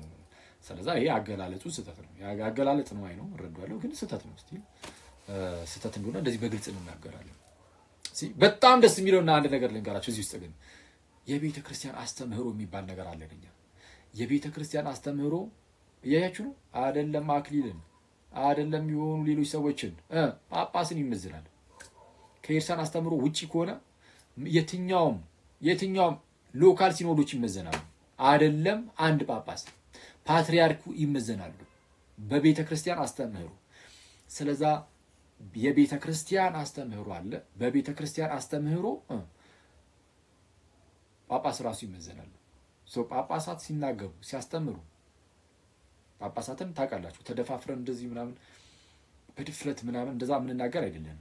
ስለዛ ይሄ አገላለጹ ስህተት ነው። አገላለጽ ነው አይ ነው እረዳለሁ፣ ግን ስህተት ነው። እስቲ ስህተት እንደሆነ እንደዚህ በግልጽ እንናገራለን። በጣም ደስ የሚለውና አንድ ነገር ልንገራችሁ እዚህ ውስጥ ግን የቤተ ክርስቲያን አስተምህሮ የሚባል ነገር አለ። ለኛ የቤተ ክርስቲያን አስተምህሮ እያያችሁ ነው አይደለም? አክሊልን አይደለም የሆኑ ሌሎች ሰዎችን ጳጳስን ይመዝናል። ከኤርሳን አስተምህሮ ውጪ ከሆነ የትኛውም ሎካል ሲኖዶች ይመዘናሉ። አይደለም አንድ ጳጳስ ፓትሪያርኩ ይመዘናሉ በቤተ ክርስቲያን አስተምህሮ። ስለዛ የቤተ ክርስቲያን አስተምህሮ አለ። በቤተ ክርስቲያን አስተምህሮ ጳጳስ ራሱ ይመዘናሉ። ጳጳሳት ሲናገሩ ሲያስተምሩ ጳጳሳትን ታውቃላችሁ ተደፋፍረን እንደዚህ ምናምን በድፍረት ምናምን እንደዛ ምንናገር አይደለም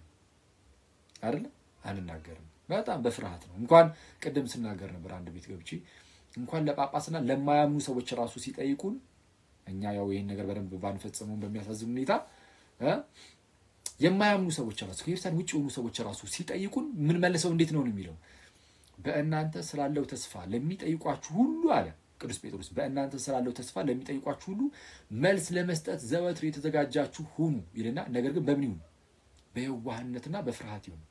አይደል? አንናገርም። በጣም በፍርሃት ነው። እንኳን ቀደም ስናገር ነበር አንድ ቤት ገብቼ እንኳን ለጳጳስና ለማያምኑ ሰዎች ራሱ ሲጠይቁን እኛ ያው ይሄን ነገር በደንብ ባንፈጽመው በሚያሳዝን ሁኔታ የማያምኑ ሰዎች ራሱ ከኢየሩሳሌም ውጪ የሆኑ ሰዎች ራሱ ሲጠይቁን ምን መልሰው እንዴት ነው የሚለው በእናንተ ስላለው ተስፋ ለሚጠይቋችሁ ሁሉ አለ ቅዱስ ጴጥሮስ በእናንተ ስላለው ተስፋ ለሚጠይቋችሁ ሁሉ መልስ ለመስጠት ዘወትር የተዘጋጃችሁ ሁኑ ይልና ነገር ግን በምን ይሁን? በየዋህነትና በፍርሃት ይሁን።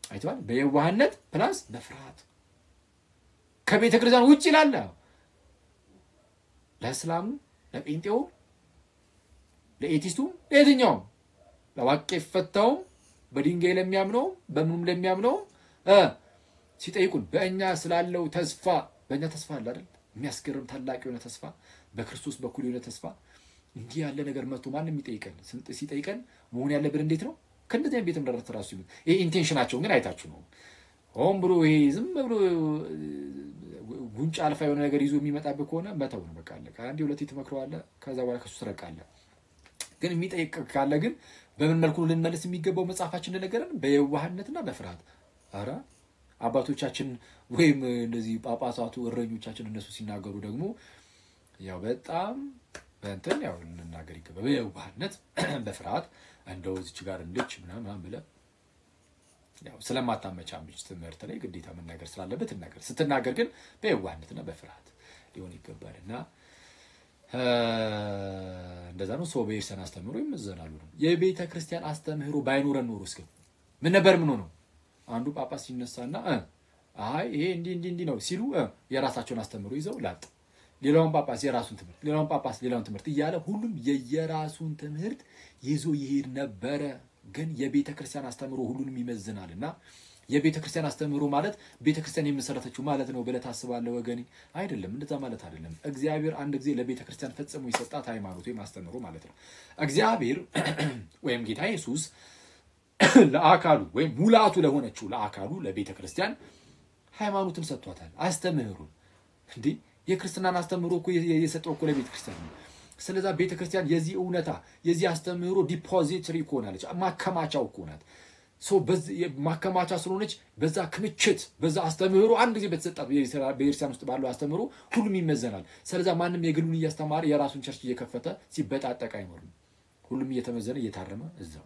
አይተዋል? በየዋህነት ፕላስ በፍርሃት ከቤተ ክርስቲያን ውጪ ይላል። ለእስላሙ፣ ለጴንጤው፣ ለኤቲስቱ፣ ለየትኛው ለዋቄ ፈታው በድንጋይ ለሚያምነው በምንም ለሚያምነው ሲጠይቁን በእኛ ስላለው ተስፋ በእኛ ተስፋ አለ አይደል? የሚያስገርም ታላቅ የሆነ ተስፋ በክርስቶስ በኩል የሆነ ተስፋ እንዲህ ያለ ነገር መጥቶ ማንም ይጠይቀን ሲጠይቀን መሆን ያለብን እንዴት ነው? ከእንደዚህ ቤተ ምድር ተራሱ ይሁን ይሄ ኢንቴንሽናቸው ግን አይታችሁ ነው። ሆን ብሎ ይሄ ዝም ብሎ ጉንጫ አልፋ የሆነ ነገር ይዞ የሚመጣብህ ከሆነ መተው ነው በቃ አለ። አንዴ ሁለቴ ትመክረዋለህ፣ ከዛ በኋላ ከሱ ትረቃለህ። ግን የሚጠይቅ ካለ ግን በምን መልኩ ልንመልስ የሚገባው መጽሐፋችን እንደነገረን በየዋህነትና በፍርሃት። አረ አባቶቻችን ወይም እንደዚህ ጳጳሳቱ እረኞቻችን እነሱ ሲናገሩ ደግሞ ያው በጣም በእንትን ያው ልንናገር ይገባል። በየዋህነት በፍርሃት እንደው እዚች ጋር እንድች ምናምን ብለህ ያው ስለማታመቻምች ትምህርት ላይ ግዴታ መናገር ስላለበት እናገር። ስትናገር ግን በየዋህነትና በፍርሃት ሊሆን ይገባልና እንደዛ ነው። ሰው በኤርሳን አስተምህሮ ይመዘናሉ ነው። የቤተ ክርስቲያን አስተምህሮ ባይኖረን ኖሮ እስከ ምን ነበር ምን ሆነው? አንዱ ጳጳስ ሲነሳና አይ ይሄ እንዲህ ነው ሲሉ የራሳቸውን አስተምህሮ ይዘው ላጥ ሌላውን ጳጳስ የራሱን ትምህርት ሌላውን ጳጳስ ሌላውን ትምህርት እያለ ሁሉም የየራሱን ትምህርት ይዞ ይሄድ ነበረ። ግን የቤተ ክርስቲያን አስተምህሮ ሁሉንም ይመዝናልና የቤተ ክርስቲያን አስተምህሮ ማለት ቤተ ክርስቲያን የመሰረተችው ማለት ነው ብለህ ታስባለህ ወገኔ? አይደለም፣ እንደዛ ማለት አይደለም። እግዚአብሔር አንድ ጊዜ ለቤተ ክርስቲያን ፈጽሞ የሰጣት ሃይማኖት ወይም አስተምህሮ ማለት ነው። እግዚአብሔር ወይም ጌታ ኢየሱስ ለአካሉ ወይም ሙላቱ ለሆነችው ለአካሉ ለቤተ ክርስቲያን ሃይማኖትን ሰጥቷታል። አስተምህሩን እንዴ የክርስትናን አስተምህሮ እኮ የሰጠው እኮ ለቤተ ክርስቲያን ነው። ስለዛ ቤተ ክርስቲያን የዚህ እውነታ የዚህ አስተምህሮ ዲፖዚተሪ ሆናለች፣ ማከማቻው ሆናት። በዚህ ማከማቻ ስለሆነች በዛ ክምችት በዛ አስተምህሮ አንድ ጊዜ በተሰጣት በኤርሳን ውስጥ ባለው አስተምህሮ ሁሉም ይመዘናል። ስለዛ ማንም የግሉን እያስተማረ የራሱን ቸርች እየከፈተ ሲበጣጠቅ አይኖርም። ሁሉም እየተመዘነ እየታረመ እዛው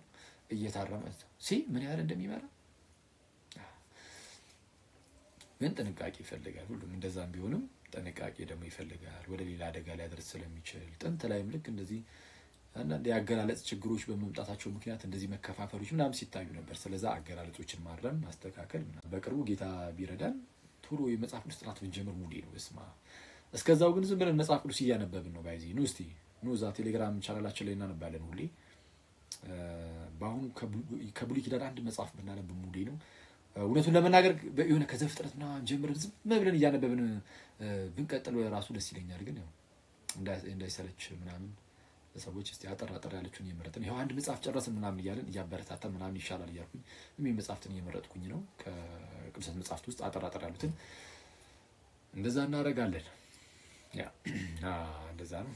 እየታረመ ምን ያህል እንደሚመራ ግን ጥንቃቄ ይፈልጋል። ሁሉም እንደዛም ቢሆንም ጥንቃቄ ደግሞ ይፈልጋል። ወደ ሌላ አደጋ ሊያደርስ ስለሚችል ጥንት ላይም ልክ እንደዚህ አንዳንድ የአገላለጽ ችግሮች በመምጣታቸው ምክንያት እንደዚህ መከፋፈሎች ምናምን ሲታዩ ነበር። ስለዛ አገላለጾችን ማረም ማስተካከል በቅርቡ ጌታ ቢረዳን ቶሎ የመጽሐፍ ቅዱስ ጥናት ብንጀምር ሙዴ ነው። እስከዛው ግን ዝም ብለን መጽሐፍ ቅዱስ እያነበብን ነው። ባይዚ ኑ እዛ ቴሌግራም ቻናላችን ላይ እናነባለን ሁሌ። በአሁኑ ከብሉይ ኪዳን አንድ መጽሐፍ ብናነብ ሙዴ ነው። እውነቱን ለመናገር የሆነ ከዘፍጥረት ምናምን ጀምረን ዝም ብለን እያነበብን ብንቀጥል ራሱ ደስ ይለኛል። ግን ያው እንዳይሰለች ምናምን ሰዎች እስቲ አጠር ያለችውን እየመረጥን ይሄው አንድ መጽሐፍ ጨረስን ምናምን እያለን እያበረታተን ምናምን ይሻላል እያልኩኝ መጽሐፍትን እየመረጥኩኝ ነው። ከቅዱሳት መጽሐፍት ውስጥ አጠር ያሉትን እንደዛ እናደርጋለን። ያ እንደዛ ነው።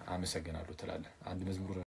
አመሰግናለሁ ትላለህ። አንድ መዝሙር